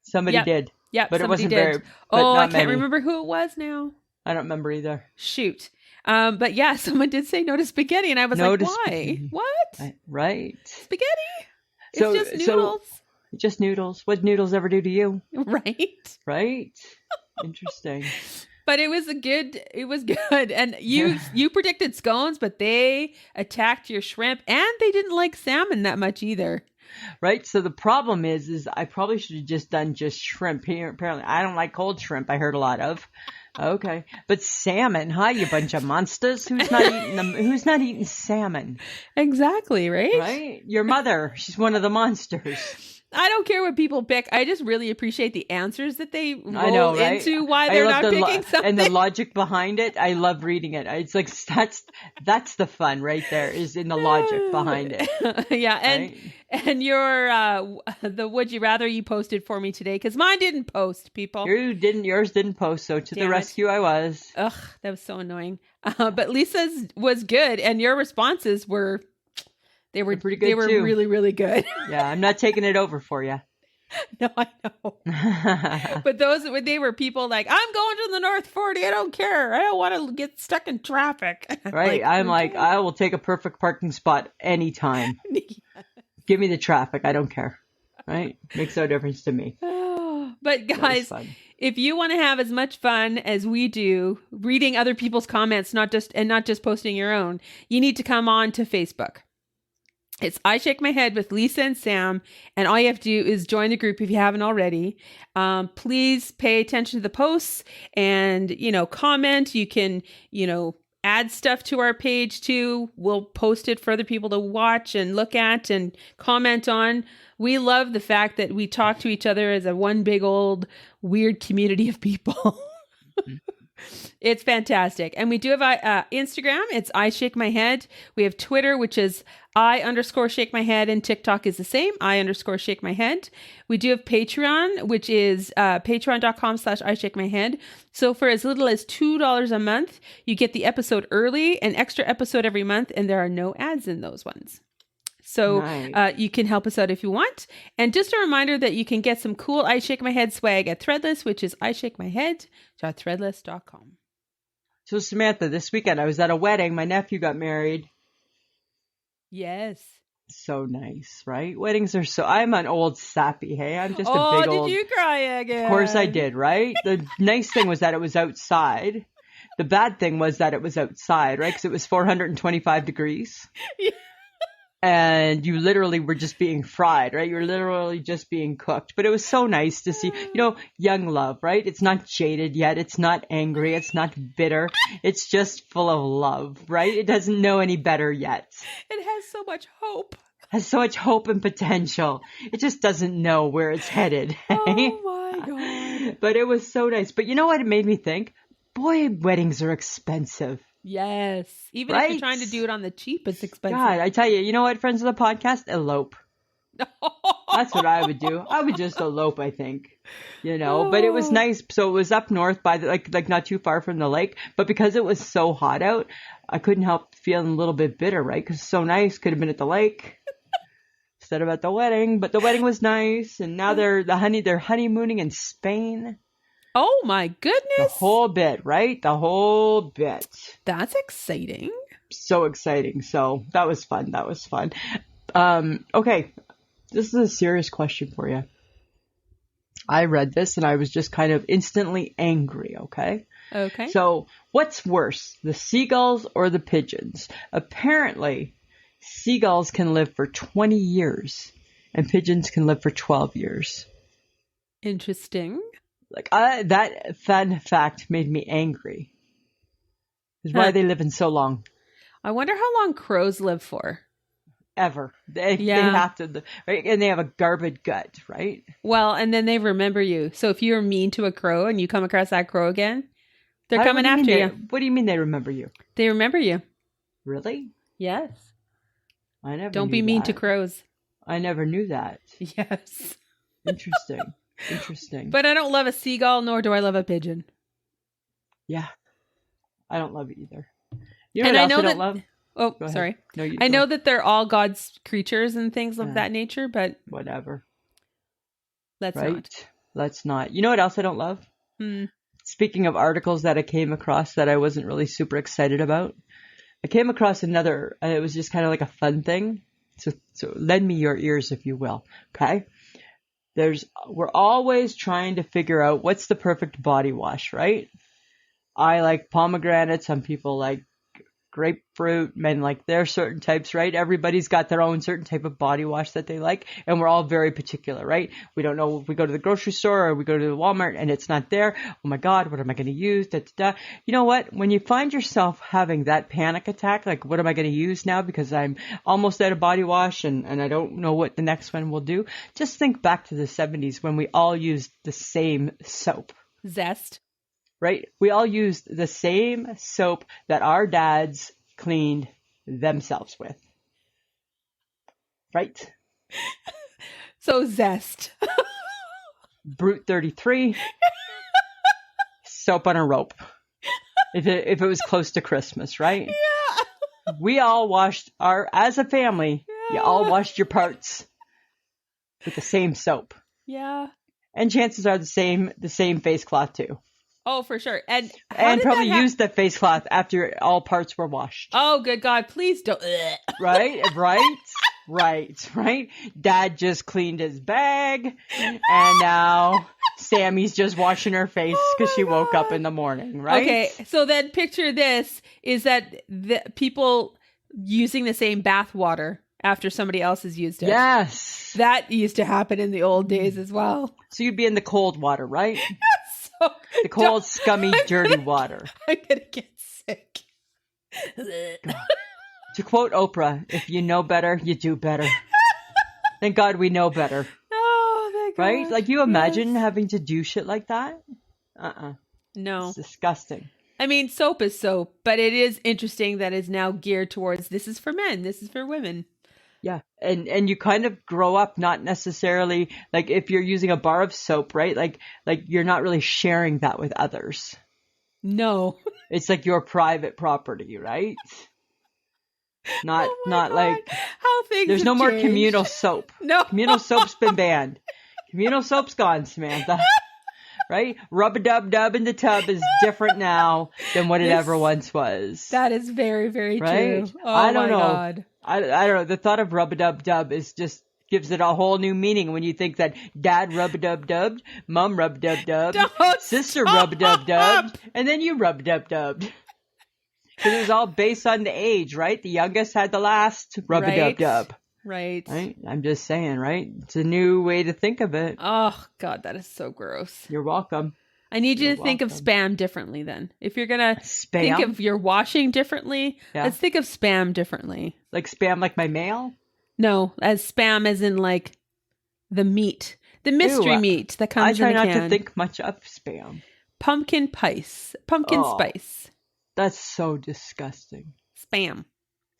Somebody did. Yeah, but it wasn't did. very. I can't remember who it was now. I don't remember either. Shoot. But yeah, someone did say no to spaghetti, and I was like, why? What? Right. Spaghetti? It's just noodles. Just noodles. What noodles ever do to you? Right. Right. Interesting. But it was good. And you predicted scones, but they attacked your shrimp, and they didn't like salmon that much either. Right. So the problem is I probably should have just done just shrimp here. Apparently, I don't like cold shrimp. I heard a lot of. Okay. But salmon, huh? You bunch of monsters. Who's not eating them? Who's not eating salmon? Exactly. Right. Right. Your mother. She's one of the monsters. I don't care what people pick. I just really appreciate the answers that they roll into why they're not picking something. And the logic behind it. I love reading it. It's like, that's the fun right there, is in the logic behind it. Yeah. And your, the would you rather you posted for me today, because mine didn't post, people. Yours didn't post. So to the rescue I was. Ugh, that was so annoying. But Lisa's was good. And your responses were... They were pretty good. They were really, really good. Yeah, I'm not taking it over for you. No, I know. But they were people like, I'm going to the North 40. I don't care. I don't want to get stuck in traffic. Right. I will take a perfect parking spot anytime. Yes. Give me the traffic. I don't care. Right. Makes no difference to me. But guys, if you want to have as much fun as we do reading other people's comments, not just posting your own, you need to come on to Facebook. It's I Shake My Head with Lisa and Sam, and all you have to do is join the group if you haven't already. Please pay attention to the posts and, comment. You can, add stuff to our page too. We'll post it for other people to watch and look at and comment on. We love the fact that we talk to each other as a one big old weird community of people. It's fantastic. And we do have Instagram. It's I Shake My Head. We have Twitter, which is I_shake my head. And TikTok is the same, I_shake my head. We do have Patreon, which is patreon.com/I Shake My Head. So for as little as $2 a month, you get the episode early, an extra episode every month, and there are no ads in those ones. So Nice. you can help us out if you want. And just a reminder that you can get some cool I Shake My Head swag at Threadless, which is ishakemyhead.threadless.com. So Samantha, this weekend I was at a wedding. My nephew got married. Yes. So nice, right? Weddings are I'm an old sappy, hey? I'm just a Oh, big old... did you cry again? Of course I did, right? The nice thing was that it was outside. The bad thing was that it was outside, right? Because it was 425 degrees. Yeah. And you literally were just being fried, right? You're literally just being cooked. But it was so nice to see, young love, right? It's not jaded yet. It's not angry. It's not bitter. It's just full of love, right? It doesn't know any better yet. It has so much hope. Has so much hope and potential. It just doesn't know where it's headed. Oh my God. But it was so nice. But you know what it made me think? Boy, weddings are expensive. Yes. Even if Right? you're trying to do it on the cheap, it's expensive. God, I tell you, you know what, friends of the podcast? Elope. That's what I would do. I would just elope, I think. But it was nice. So it was up north by the, like not too far from the lake. But because it was so hot out, I couldn't help feeling a little bit bitter, right? Because it's so nice. Could have been at the lake instead of at the wedding. But the wedding was nice. And now they're honeymooning in Spain. Oh my goodness. The whole bit, right? The whole bit. That's exciting. So exciting. So that was fun. Okay. This is a serious question for you. I read this and I was just kind of instantly angry, okay? Okay. So what's worse, the seagulls or the pigeons? Apparently, seagulls can live for 20 years and pigeons can live for 12 years. Interesting. That fun fact made me angry. Is why they live in so long. I wonder how long crows live for. Ever. They have to, right? And they have a garbage gut, right? Well, and then they remember you. So if you're mean to a crow and you come across that crow again, they're coming after you. What do you mean they remember you? They remember you. Really? Yes. I never Don't knew be mean that. to crows. I never knew that. Yes. Interesting. But I don't love a seagull, nor do I love a pigeon. Yeah. I don't love it either. You know And what I else know I don't that. love? Oh, Go ahead. sorry. No, you I go. know that they're all God's creatures and things of that nature, but Whatever. let's Right? not. Let's not. You know what else I don't love? Speaking of articles that I came across that I wasn't really super excited about, I came across another, and it was just kind of like a fun thing. So lend me your ears, if you will. Okay? We're always trying to figure out what's the perfect body wash, right? I like pomegranate. Some people like grapefruit. Men like their certain types, right? Everybody's got their own certain type of body wash that they like. And we're all very particular, right? We don't know if we go to the grocery store or we go to the Walmart and it's not there. Oh my God, what am I going to use? Da, da, da. You know what? When you find yourself having that panic attack, like what am I going to use now because I'm almost out of body wash and I don't know what the next one will do. Just think back to the 70s when we all used the same soap. Zest. Right? We all used the same soap that our dads cleaned themselves with. Right? So Zest. Brute 33. Soap on a rope. If it was close to Christmas, right? Yeah. We all washed as a family, you all washed your parts with the same soap. Yeah. And chances are the same face cloth too. Oh, for sure. And probably used the face cloth after all parts were washed. Oh, good God. Please don't. Right? Right. Dad just cleaned his bag and now Sammy's just washing her face because she woke up in the morning, right? Okay. So then picture this is that the people using the same bath water after somebody else has used it. Yes. That used to happen in the old days as well. So you'd be in the cold water, right? So, the cold, scummy, dirty water. I'm going to get sick. To quote Oprah, if you know better, you do better. Thank God we know better. Oh, thank God. Right? Like you imagine having to do shit like that? No. It's disgusting. I mean, soap is soap, but it is interesting that it's now geared towards this is for men, this is for women. Yeah. And you kind of grow up not necessarily like if you're using a bar of soap, right? Like you're not really sharing that with others. No. It's like your private property, right? Not Oh my not God. like How things there's have no more changed. communal soap. No. Communal soap's been banned. Communal soap's gone, Samantha. Right? Rub-a-dub-dub in the tub is different now than what it ever once was. That is very, very Right? true. Oh I don't my know. God. I don't know. The thought of rub-a-dub-dub is just gives it a whole new meaning when you think that dad rub-a-dub-dubbed, mom rub-a-dub-dubbed, Don't sister stop. rub-a-dub-dubbed, and then you rub-a-dub-dubbed. Because it was all based on the age, right? The youngest had the last rub-a-dub-dub. Right. I'm just saying, right? It's a new way to think of it. Oh God, that is so gross. You're welcome. I need you You're to think of welcome. spam differently then. If you're going to think Spam? of your washing differently, Yeah. let's think of spam differently. Like spam like my mail? No, as spam as in like the meat. The mystery Ew, meat that I comes try in a not can. to think much of spam. Pumpkin pice. Pumpkin Oh. spice. That's so disgusting. Spam.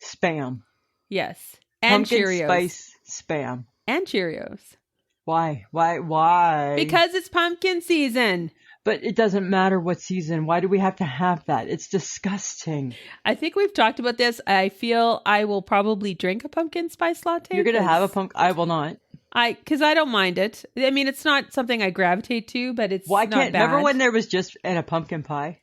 Spam. Yes. And Pumpkin Cheerios. spice spam. And Cheerios. Why? Why? Because it's pumpkin season. But it doesn't matter what season. Why do we have to have that? It's disgusting. I think we've talked about this. I feel I will probably drink a pumpkin spice latte. You're going to have a pumpkin. I will not. Because I don't mind it. I mean, it's not something I gravitate to, but it's Why not can't? bad. Remember when there was just a pumpkin pie?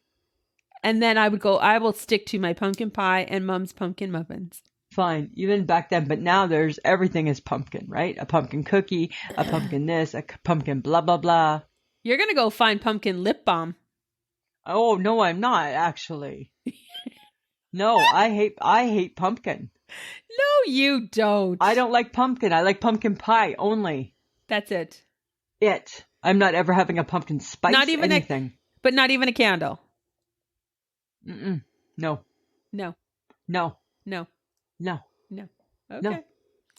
And then I will stick to my pumpkin pie and Mom's pumpkin muffins. Fine, even back then, but now everything is pumpkin, right? A pumpkin cookie, a pumpkin this, a pumpkin blah, blah, blah. You're going to go find pumpkin lip balm. Oh, no, I'm not actually. No, I hate pumpkin. No, you don't. I don't like pumpkin. I like pumpkin pie only. That's it. I'm not ever having a pumpkin spice Not even anything. But not even a candle. Mm-mm. No. No. No. No. No. No. Okay. No.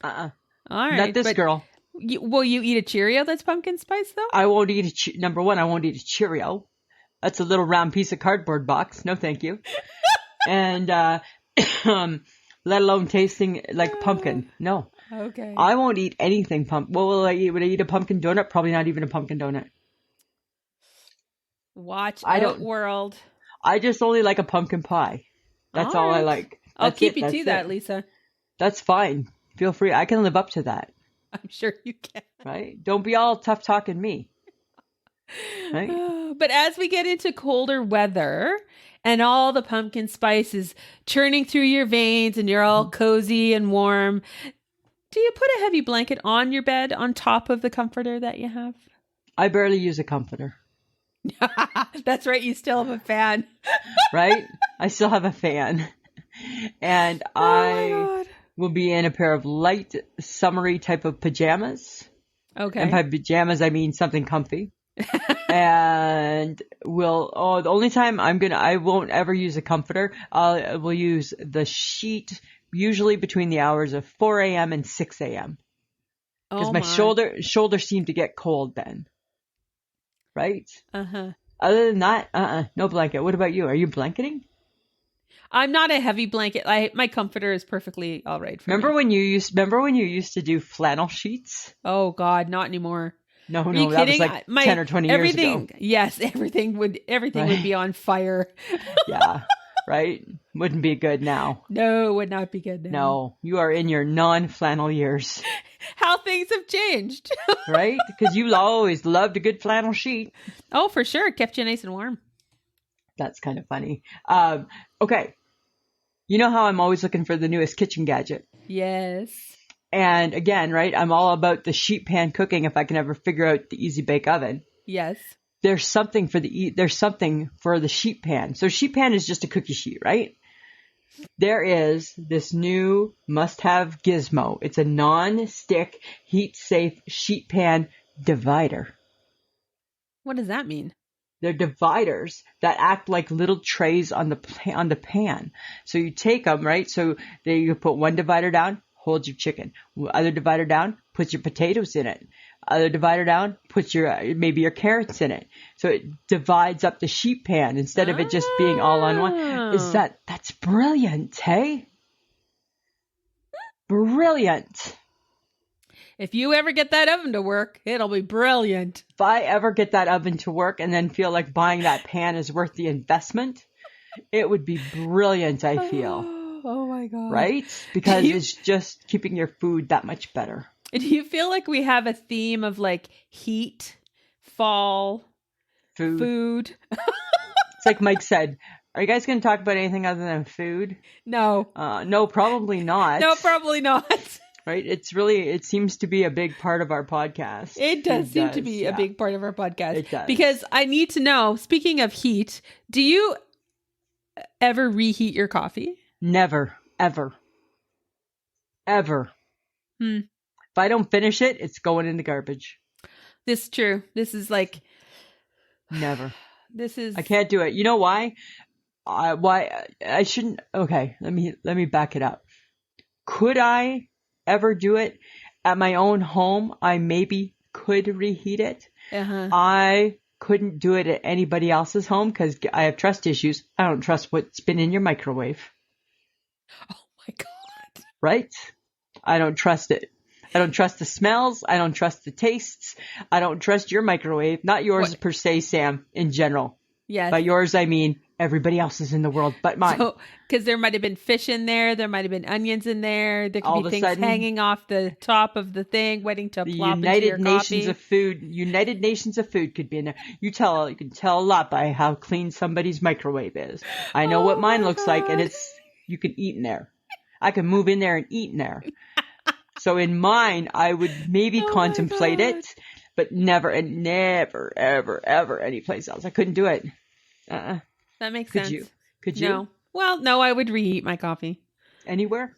Uh-uh. All right. Not this girl. Will you eat a Cheerio that's pumpkin spice though? I won't eat number one, I won't eat a Cheerio. That's a little round piece of cardboard box. No, thank you. And let alone tasting like pumpkin. No. Okay. I won't eat anything pumpkin. What will I eat? Would I eat a pumpkin donut? Probably not even a pumpkin donut. Watch I out, don't- world. I just only like a pumpkin pie. That's all I right. like. I'll That's keep it, you to that's that, it. Lisa. That's fine. Feel free. I can live up to that. I'm sure you can. Right? Don't be all tough talking me. Right? But as we get into colder weather and all the pumpkin spice is churning through your veins and you're all cozy and warm, do you put a heavy blanket on your bed on top of the comforter that you have? I barely use a comforter. That's right. You still have a fan. Right? I still have a fan. And Oh my I God. will be in a pair of light, summery type of pajamas. Okay. And by pajamas, I mean something comfy. And the only time I won't ever use a comforter. I will use the sheet usually between the hours of 4 a.m. and 6 a.m. Because my shoulders seem to get cold then. Right? Uh-huh. Other than that, no blanket. What about you? Are you blanketing? I'm not a heavy blanket. My comforter is perfectly all right for Remember me. when you used to do flannel sheets? Oh God, not anymore. No, Are you that was kidding? like 10 or 20 years ago. Yes, everything would be on fire. Yeah, right? Wouldn't be good now. No, it would not be good now. No, you are in your non-flannel years, How things have changed. right? Because you always loved a good flannel sheet. Oh, for sure. It kept you nice and warm. That's kind of funny. Okay. You know how I'm always looking for the newest kitchen gadget? Yes. And again, right, I'm all about the sheet pan cooking if I can ever figure out the easy bake oven. Yes. There's something for the sheet pan. So sheet pan is just a cookie sheet, right? There is this new must-have gizmo. It's a non-stick, heat-safe sheet pan divider. What does that mean? They're dividers that act like little trays on the pan. So you take them, right? So you put one divider down, hold your chicken. Other divider down, put your potatoes in it. Other divider down, puts maybe your carrots in it. So it divides up the sheet pan instead of it just being all on one. That's brilliant, hey? Brilliant. If you ever get that oven to work, it'll be brilliant. If I ever get that oven to work and then feel like buying that pan is worth the investment, it would be brilliant, I feel. Oh my God. Right? Because it's just keeping your food that much better. Do you feel like we have a theme of like heat, fall, food? It's like Mike said, are you guys going to talk about anything other than food? No. No, probably not. No, probably not. Right? It seems to be a big part of our podcast. It does seem to be a big part of our podcast. It does. Because I need to know, speaking of heat, do you ever reheat your coffee? Never, ever. Ever. If I don't finish it, it's going in the garbage. This is true. This is like... Never. I can't do it. You know why? Why I shouldn't... Okay, let me back it up. Could I ever do it at my own home? I maybe could reheat it. I couldn't do it at anybody else's home because I have trust issues. I don't trust what's been in your microwave. Oh my God. Right? I don't trust it. I don't trust the smells. I don't trust the tastes. I don't trust your microwave. Not yours per se, Sam, in general. Yes. By yours, I mean everybody else's in the world but mine. Because there might have been fish in there. There might have been onions in there. There could be things hanging off the top of the thing, waiting to plop into your coffee. United Nations of Food could be in there. You can tell a lot by how clean somebody's microwave is. I know what mine looks like, and you can eat in there. I can move in there and eat in there. So in mine, I would maybe contemplate it, but never, ever, ever anyplace else. I couldn't do it. That makes sense. Could you? No. Well, no, I would reheat my coffee. Anywhere?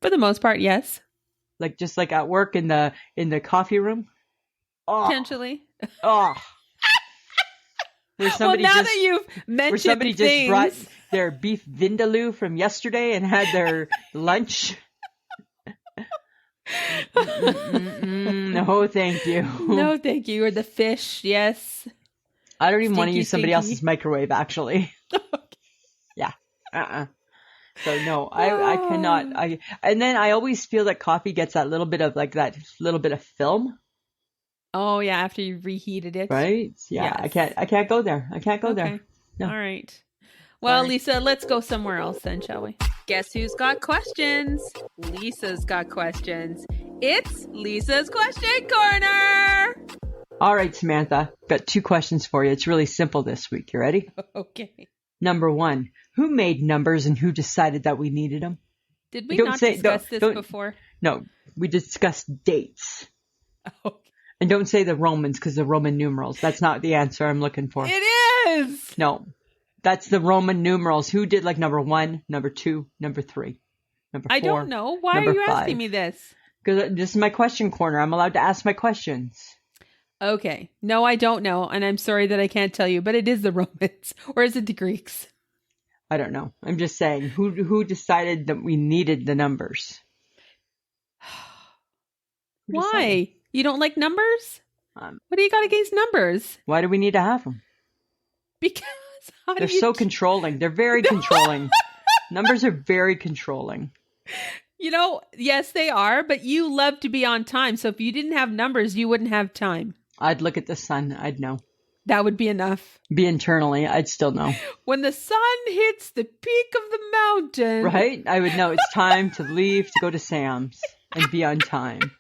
For the most part, yes. Like just like at work in the coffee room? Oh. Potentially. Oh. Where somebody that you've mentioned just brought their beef vindaloo from yesterday and had their lunch. No, thank you. No, thank you. Or the fish, yes. I don't even want to use somebody else's microwave, actually. Yeah. So no, I cannot. And then I always feel that coffee gets that little bit of film. Oh yeah, after you've reheated it. Right? Yeah. Yes. I can't go there. there. No. All right. Well, sorry. Lisa, let's go somewhere else then, shall we? Guess who's got questions? Lisa's got questions. It's Lisa's Question Corner. All right, Samantha. Got 2 questions for you. It's really simple this week. You ready? Okay. Number 1, who made numbers and who decided that we needed them? Did we not discuss this before? No, we discussed dates. Okay. And don't say the Romans because the Roman numerals. That's not the answer I'm looking for. It is. No, that's the Roman numerals. Who did like number 1, number 2, number 3, number 4? I don't know. Why are you asking me this? Because this is my question corner. I'm allowed to ask my questions. Okay. No, I don't know. And I'm sorry that I can't tell you, but it is the Romans. Or is it the Greeks? I don't know. I'm just saying, who decided that we needed the numbers? Why? You don't like numbers? What do you got against numbers? Why do we need to have them? Because they're so controlling. They're very controlling. Numbers are very controlling. You know, yes, they are, but you love to be on time. So if you didn't have numbers, you wouldn't have time. I'd look at the sun. I'd know. That would be enough. Be internally. I'd still know. When the sun hits the peak of the mountain. Right? I would know it's time to leave to go to Sam's and be on time.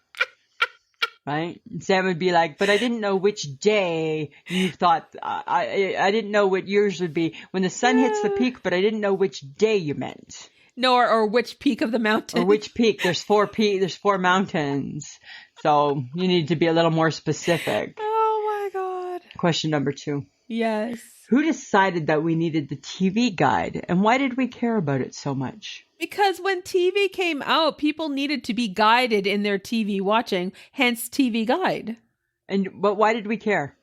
Right? And Sam would be like, but I didn't know which day you thought, I didn't know what yours would be. When the sun hits the peak, but I didn't know which day you meant. No, or which peak of the mountain. Or which peak. There's 4 mountains. So you need to be a little more specific. Oh my God. Question number 2. Yes. Who decided that we needed the TV guide? And why did we care about it so much? Because when TV came out, people needed to be guided in their TV watching, hence TV Guide. But why did we care?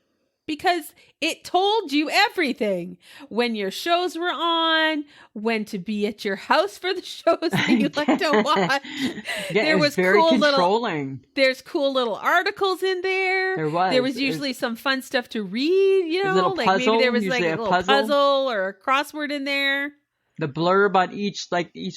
because it told you everything. When your shows were on, when to be at your house for the shows that you like to watch. Yeah, There it was very cool controlling. there's cool little articles in there. There was. There was usually some fun stuff to read, you know, little like puzzle, maybe there was like usually a a little puzzle. puzzle or a crossword in there. The blurb on each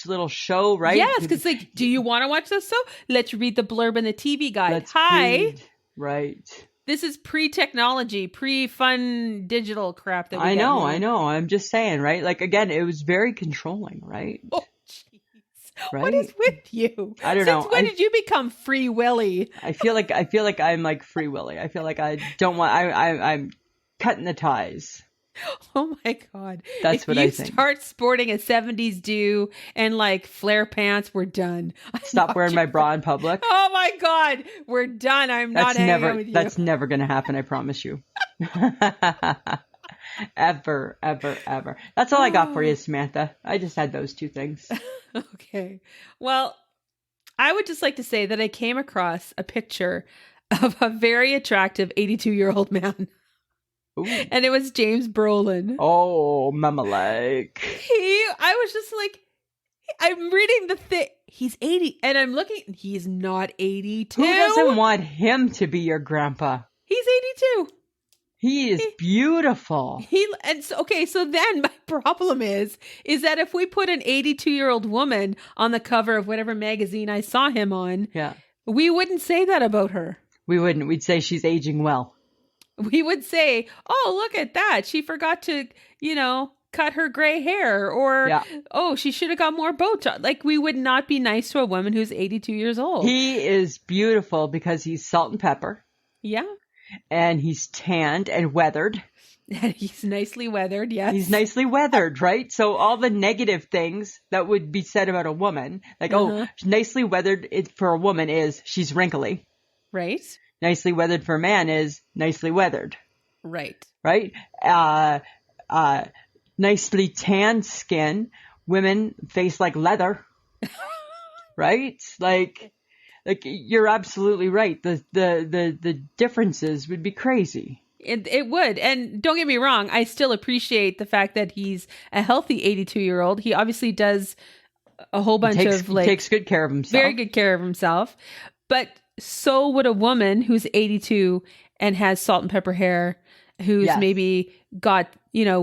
little show, right? Yes, because like, do you want to watch this? So let's read the blurb in the TV guide. Let's Hi, read. Right. this is pre-technology, pre-fun digital crap that we I get know, now. I know. I'm just saying, right? Like, again, it was very controlling, right? Oh, jeez. Right? What is with you? I don't know. Since when did you become Free Willy? I feel like I'm like Free Willy. I feel like I don't want. I'm cutting the ties. Oh my God. That's what I think. If you start sporting a 70s do and like flare pants, we're done. Stop wearing my bra in public. Oh my God. We're done. I'm not hanging out with you. That's never going to happen. I promise you. Ever. That's all I got for you, Samantha. I just had those two things. Okay. Well, I would just like to say that I came across a picture of a very attractive 82-year-old man. Ooh. And it was James Brolin. Oh, mama like. I was just like, I'm reading the thing. He's 80 and I'm looking. He's not 82. Who doesn't want him to be your grandpa? He's 82. He is beautiful. So then my problem is that if we put an 82-year-old woman on the cover of whatever magazine I saw him on, Yeah, we wouldn't say that about her. we wouldn't. We'd say she's aging well. We would say, oh, look at that. She forgot to, cut her gray hair, or, oh, she should have got more Botox. Like, we would not be nice to a woman who's 82 years old. He is beautiful because he's salt and pepper. Yeah. And he's tanned and weathered. And he's nicely weathered, yes. He's nicely weathered, right? So all the negative things that would be said about a woman, like, oh, nicely weathered for a woman is she's wrinkly. Right. Nicely weathered for a man is nicely weathered. Right. Right? Nicely tanned skin, women face like leather. Right? Like you're absolutely right. The differences would be crazy. It would. And don't get me wrong, I still appreciate the fact that he's a healthy 82-year-old. He obviously does a whole bunch of takes good care of himself. Very good care of himself. But so would a woman who's 82 and has salt and pepper hair, who's maybe got,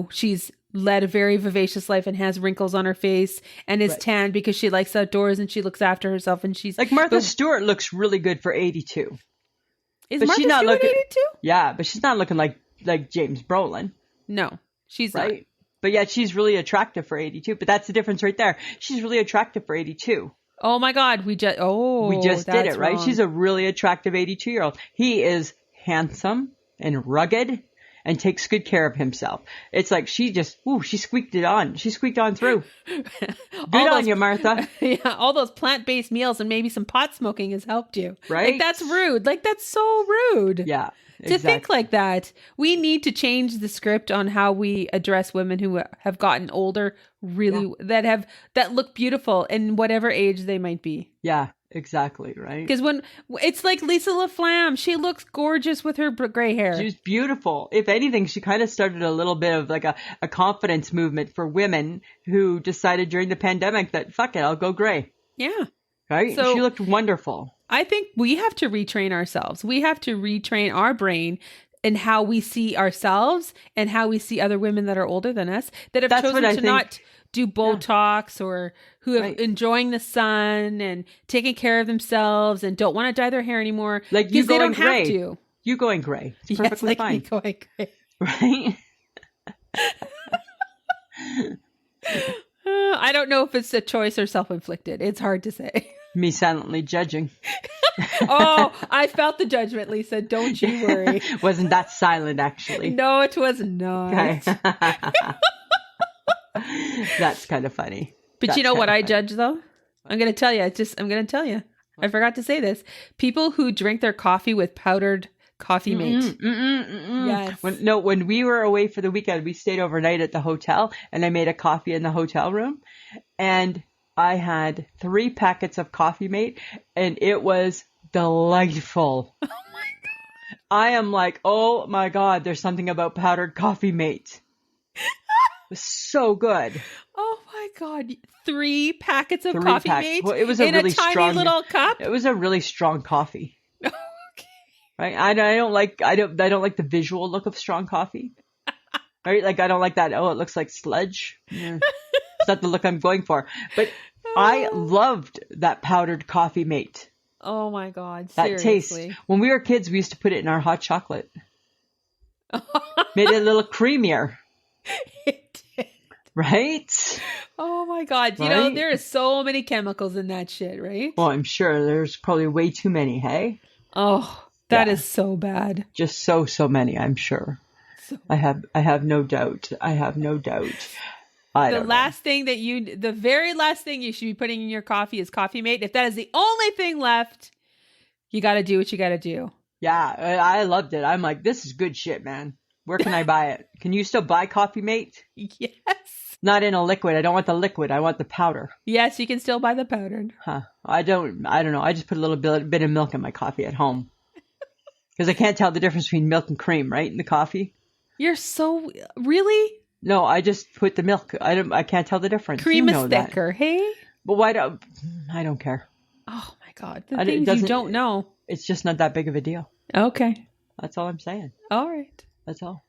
she's led a very vivacious life and has wrinkles on her face and is tan because she likes outdoors and she looks after herself, and she's like Martha Stewart looks really good for 82. Is Martha Stewart 82? Yeah, but she's not looking like James Brolin. No, she's right. Not. But yet she's really attractive for 82. But that's the difference right there. She's really attractive for 82. Oh my God, we just did it, right? Wrong. She's a really attractive 82-year-old. He is handsome and rugged and takes good care of himself. It's like she squeaked it on. She squeaked on through. Good on you, Martha. Yeah, all those plant-based meals and maybe some pot smoking has helped you. Right? Like, that's rude. Like, that's so rude. Yeah. To think like that. We need to change the script on how we address women who have gotten older, really, that look beautiful in whatever age they might be. Yeah, exactly, right? Because when it's like Lisa LaFlamme, she looks gorgeous with her gray hair. She's beautiful. If anything, she kind of started a little bit of like a confidence movement for women who decided during the pandemic that, fuck it, I'll go gray. Yeah. Right? So, she looked wonderful. I think we have to retrain ourselves. We have to retrain our brain in how we see ourselves and how we see other women that are older than us that have chosen to not do Botox or who are enjoying the sun and taking care of themselves and don't want to dye their hair anymore. Like you going gray. Have to. You going gray. It's perfectly fine. Me going gray. Right? I don't know if it's a choice or self-inflicted. It's hard to say. Me silently judging. Oh, I felt the judgment, Lisa. Don't you worry. Wasn't that silent, actually? No, it was not. Okay. That's kind of funny. But you know what I judge, though? I'm going to tell you. I'm going to tell you. I forgot to say this. People who drink their coffee with powdered coffee mate. Yes. When we were away for the weekend, we stayed overnight at the hotel, and I made a coffee in the hotel room, and I had 3 packets of Coffee Mate, and it was delightful. Oh my God. I am like, oh my God, there's something about powdered coffee mate. It was so good. Oh my God. 3 packets of 3 Coffee packs. Mate Well, it was in a tiny little cup. It was a really strong coffee. Okay. Right? I don't like the visual look of strong coffee. Right? Like I don't like that. Oh, it looks like sludge. Yeah. It's not the look I'm going for. But I loved that powdered coffee mate. Oh my God. That Seriously. taste. When we were kids, we used to put it in our hot chocolate. Made it a little creamier. It did. Right? Oh my God. You know, there are so many chemicals in that shit, right? Well, I'm sure there's probably way too many, hey? Oh, that is so bad. Just so many, I'm sure. So I have no doubt. I have no doubt. The very last thing you should be putting in your coffee is Coffee Mate. If that is the only thing left, you got to do what you got to do. Yeah, I loved it. I'm like, this is good shit, man. Where can I buy it? Can you still buy Coffee Mate? Yes. Not in a liquid. I don't want the liquid. I want the powder. Yes, you can still buy the powdered. Huh. I don't know. I just put a little bit of milk in my coffee at home. Because I can't tell the difference between milk and cream, right? In the coffee. You're so... Really? No, I just put the milk. I can't tell the difference. Cream is thicker, that. Hey? But I don't care. Oh my God. The things you don't know. It's just not that big of a deal. Okay. That's all I'm saying. All right. That's all.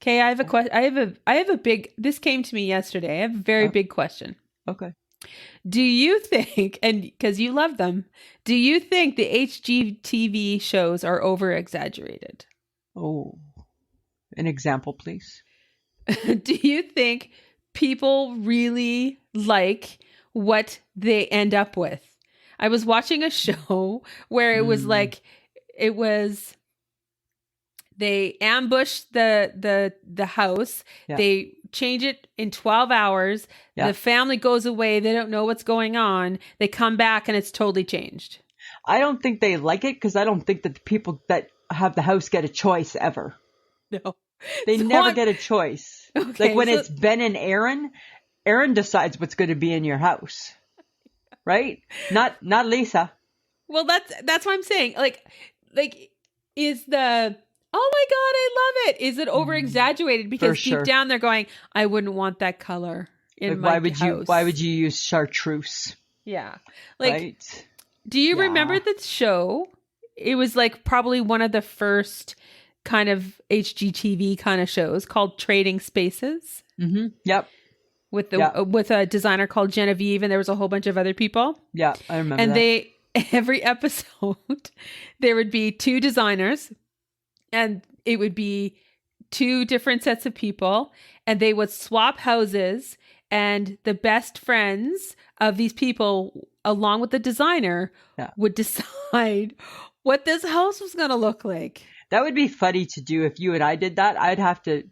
Okay, I have a question. I have a big, this came to me yesterday. I have a very big question. Okay. Do you think, and because you love them, do you think the HGTV shows are over exaggerated? Oh, an example, please. Do you think people really like what they end up with? I was watching a show where it was like, they ambush the house. Yeah. They change it in 12 hours. Yeah. The family goes away. They don't know what's going on. They come back and it's totally changed. I don't think they like it because I don't think that the people that have the house get a choice ever. No. They never get a choice. Okay, like when it's Ben and Aaron decides what's going to be in your house. Right? Not Lisa. Well, that's what I'm saying. Like is the... Oh my God, I love it. Is it over exaggerated? Because deep down they're going, I wouldn't want that color in my house. Why would you use chartreuse? Yeah. Right? Do you remember the show? It was like probably one of the first kind of HGTV kind of shows called Trading Spaces. Mm-hmm. Yep. With a designer called Genevieve, and there was a whole bunch of other people. Yeah, I remember and that. Every episode, there would be 2 designers. And it would be 2 different sets of people, and they would swap houses, and the best friends of these people, along with the designer, would decide what this house was going to look like. That would be funny to do if you and I did that. I'd have to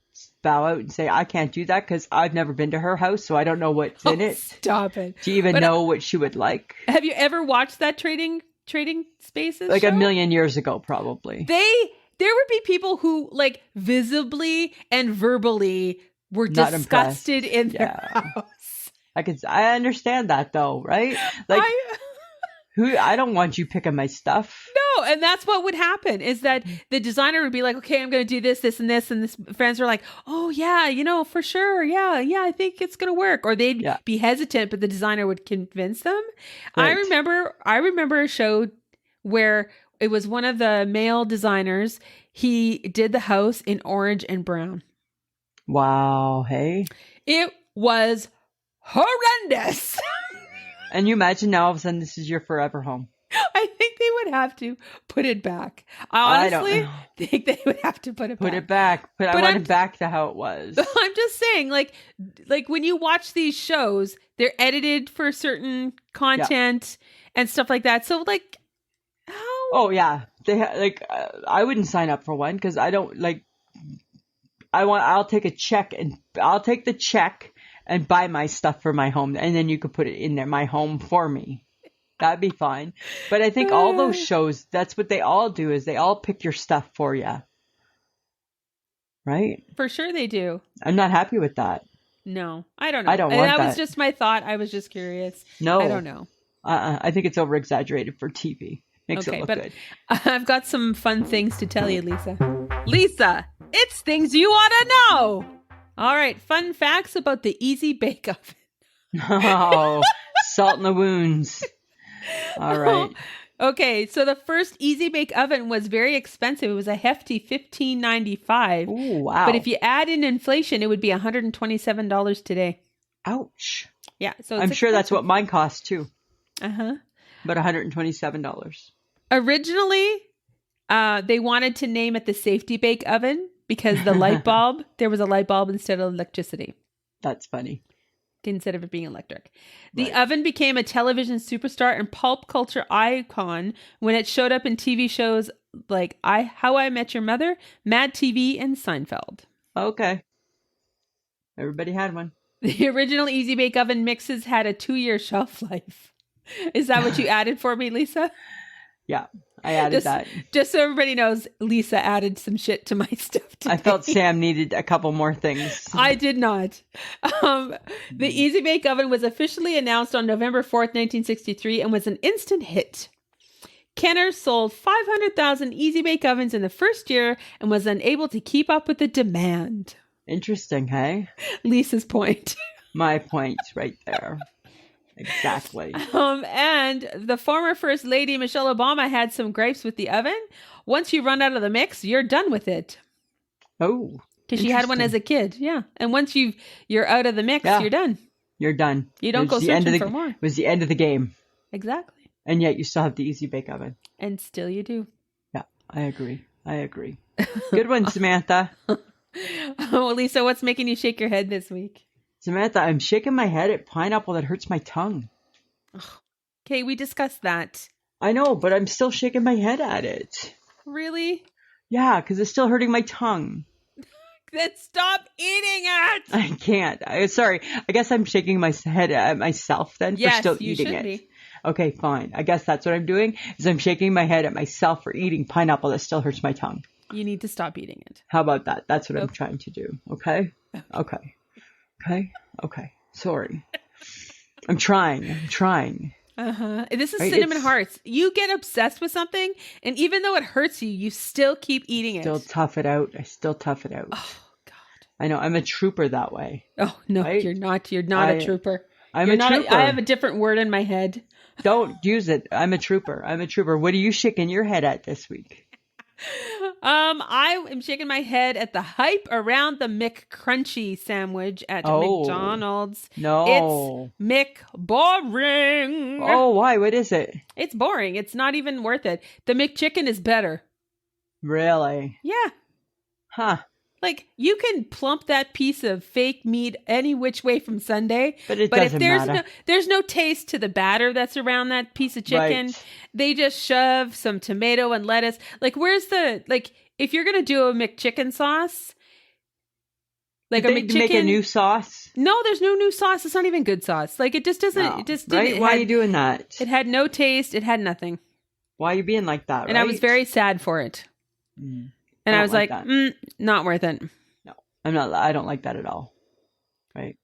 bow out and say, I can't do that because I've never been to her house, so I don't know what's in it. Stop it. Do you even know what she would like? Have you ever watched that Trading Spaces like show? A million years ago, probably. There would be people who, like, visibly and verbally were disgusted in their house. I understand that, though, right? Like, I don't want you picking my stuff. No, and that's what would happen, is that the designer would be like, okay, I'm going to do this, this, and this. And this friends were like, oh, yeah, for sure. Yeah, I think it's going to work. Or they'd be hesitant, but the designer would convince them. Right. I remember a show where... It was one of the male designers. He did the house in orange and brown. Wow. Hey. It was horrendous. And you imagine now all of a sudden this is your forever home. I think they would have to put it back. I honestly think they would have to put it back. Put it back. But I want it back to how it was. I'm just saying, like when you watch these shows, they're edited for certain content and stuff like that. So like, oh yeah, I wouldn't sign up for one because I don't like. I'll take a check and I'll take the check and buy my stuff for my home, and then you could put it in there, my home for me. That'd be fine. But I think all those shows, that's what they all do, is they all pick your stuff for you, right? For sure they do. I'm not happy with that. No, I don't know. I don't want that. That was just my thought. I was just curious. No, I don't know. I think it's over exaggerated for TV. Makes it look but good. I've got some fun things to tell you, Lisa. Lisa, it's things you ought to know. All right, fun facts about the Easy Bake Oven. Oh, salt in the wounds. All right. Okay, so the first Easy Bake Oven was very expensive. It was a hefty $15.95. Ooh, wow. But if you add in inflation, it would be $127 today. Ouch. Yeah, so I'm sure that's what mine cost too. Uh-huh. But $127. Originally, they wanted to name it the Safety Bake Oven because the light bulb, there was a light bulb instead of electricity. That's funny. Instead of it being electric. The oven became a television superstar and pulp culture icon when it showed up in TV shows like How I Met Your Mother, Mad TV, and Seinfeld. Okay. Everybody had one. The original Easy Bake Oven mixes had a 2-year shelf life. Is that what you added for me, Lisa? Yeah, I added that. Just so everybody knows, Lisa added some shit to my stuff today. I felt Sam needed a couple more things. I did not. The Easy Bake Oven was officially announced on November 4th, 1963 and was an instant hit. Kenner sold 500,000 Easy Bake Ovens in the first year and was unable to keep up with the demand. Interesting, hey? Lisa's point. My point right there. Exactly. And the former First Lady, Michelle Obama, had some gripes with the oven. Once you run out of the mix, you're done with it. Oh. Because she had one as a kid. Yeah. And once you're out of the mix, you're done. You're done. You don't go searching for more. It was the end of the game. Exactly. And yet you still have the Easy Bake Oven. And still you do. Yeah, I agree. Good one, Samantha. Oh, Lisa, what's making you shake your head this week? Samantha, I'm shaking my head at pineapple that hurts my tongue. Okay, we discussed that. I know, but I'm still shaking my head at it. Really? Yeah, because it's still hurting my tongue. Then stop eating it! I can't. Sorry. I guess I'm shaking my head at myself then for still eating it. Be. Okay, fine. I guess that's what I'm doing, is I'm shaking my head at myself for eating pineapple that still hurts my tongue. You need to stop eating it. How about that? That's what I'm trying to do. Okay? Okay. Sorry. I'm trying. This is cinnamon hearts. You get obsessed with something, and even though it hurts you, you still keep eating it. I still tough it out. Oh, God. I know. I'm a trooper that way. Oh, no, right? You're not. You're not a trooper. I'm a trooper. I have a different word in my head. Don't use it. I'm a trooper. What are you shaking your head at this week? I am shaking my head at the hype around the McCrunchy sandwich at McDonald's. No. It's McBoring. Oh, why? What is it? It's boring. It's not even worth it. The McChicken is better. Really? Yeah. Huh. Like, you can plump that piece of fake meat any which way from Sunday. But if there's no taste to the batter that's around that piece of chicken. Right. They just shove some tomato and lettuce. Like, if you're going to do a McChicken sauce, like Did they make a new sauce? No, there's no new sauce. It's not even good sauce. Like, it just doesn't, it just didn't. Right? Why are you doing that? It had no taste. It had nothing. Why are you being like that, right? And I was very sad for it. And I was like, not worth it. No, I'm not. I don't like that at all. Right.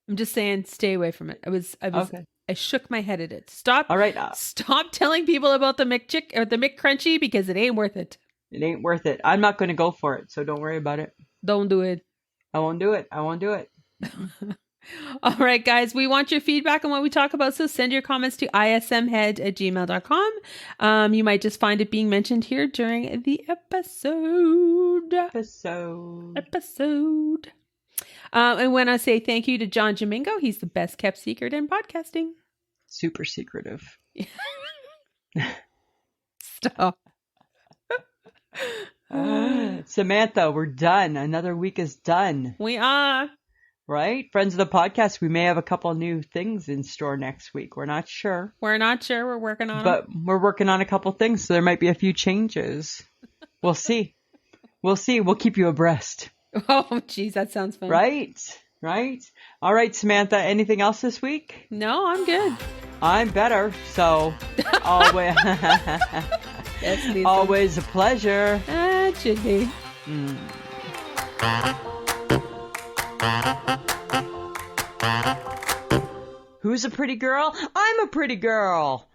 I'm just saying, stay away from it. Okay. I shook my head at it. Stop. All right. Stop telling people about the McChick or the McCrunchy because it ain't worth it. It ain't worth it. I'm not going to go for it. So don't worry about it. Don't do it. I won't do it. All right, guys, we want your feedback on what we talk about. So send your comments to ismhead@gmail.com. You might just find it being mentioned here during the episode. And when I say thank you to John Domingo, he's the best kept secret in podcasting. Super secretive. Stop. Samantha, we're done. Another week is done. We are. Right? Friends of the podcast, we may have a couple new things in store next week. We're not sure. We're working on But we're working on a couple things, so there might be a few changes. We'll see. We'll keep you abreast. Oh, geez, that sounds fun. Right? All right, Samantha, anything else this week? No, I'm good. I'm better, so always, always a pleasure. It should be. Who's a pretty girl? I'm a pretty girl.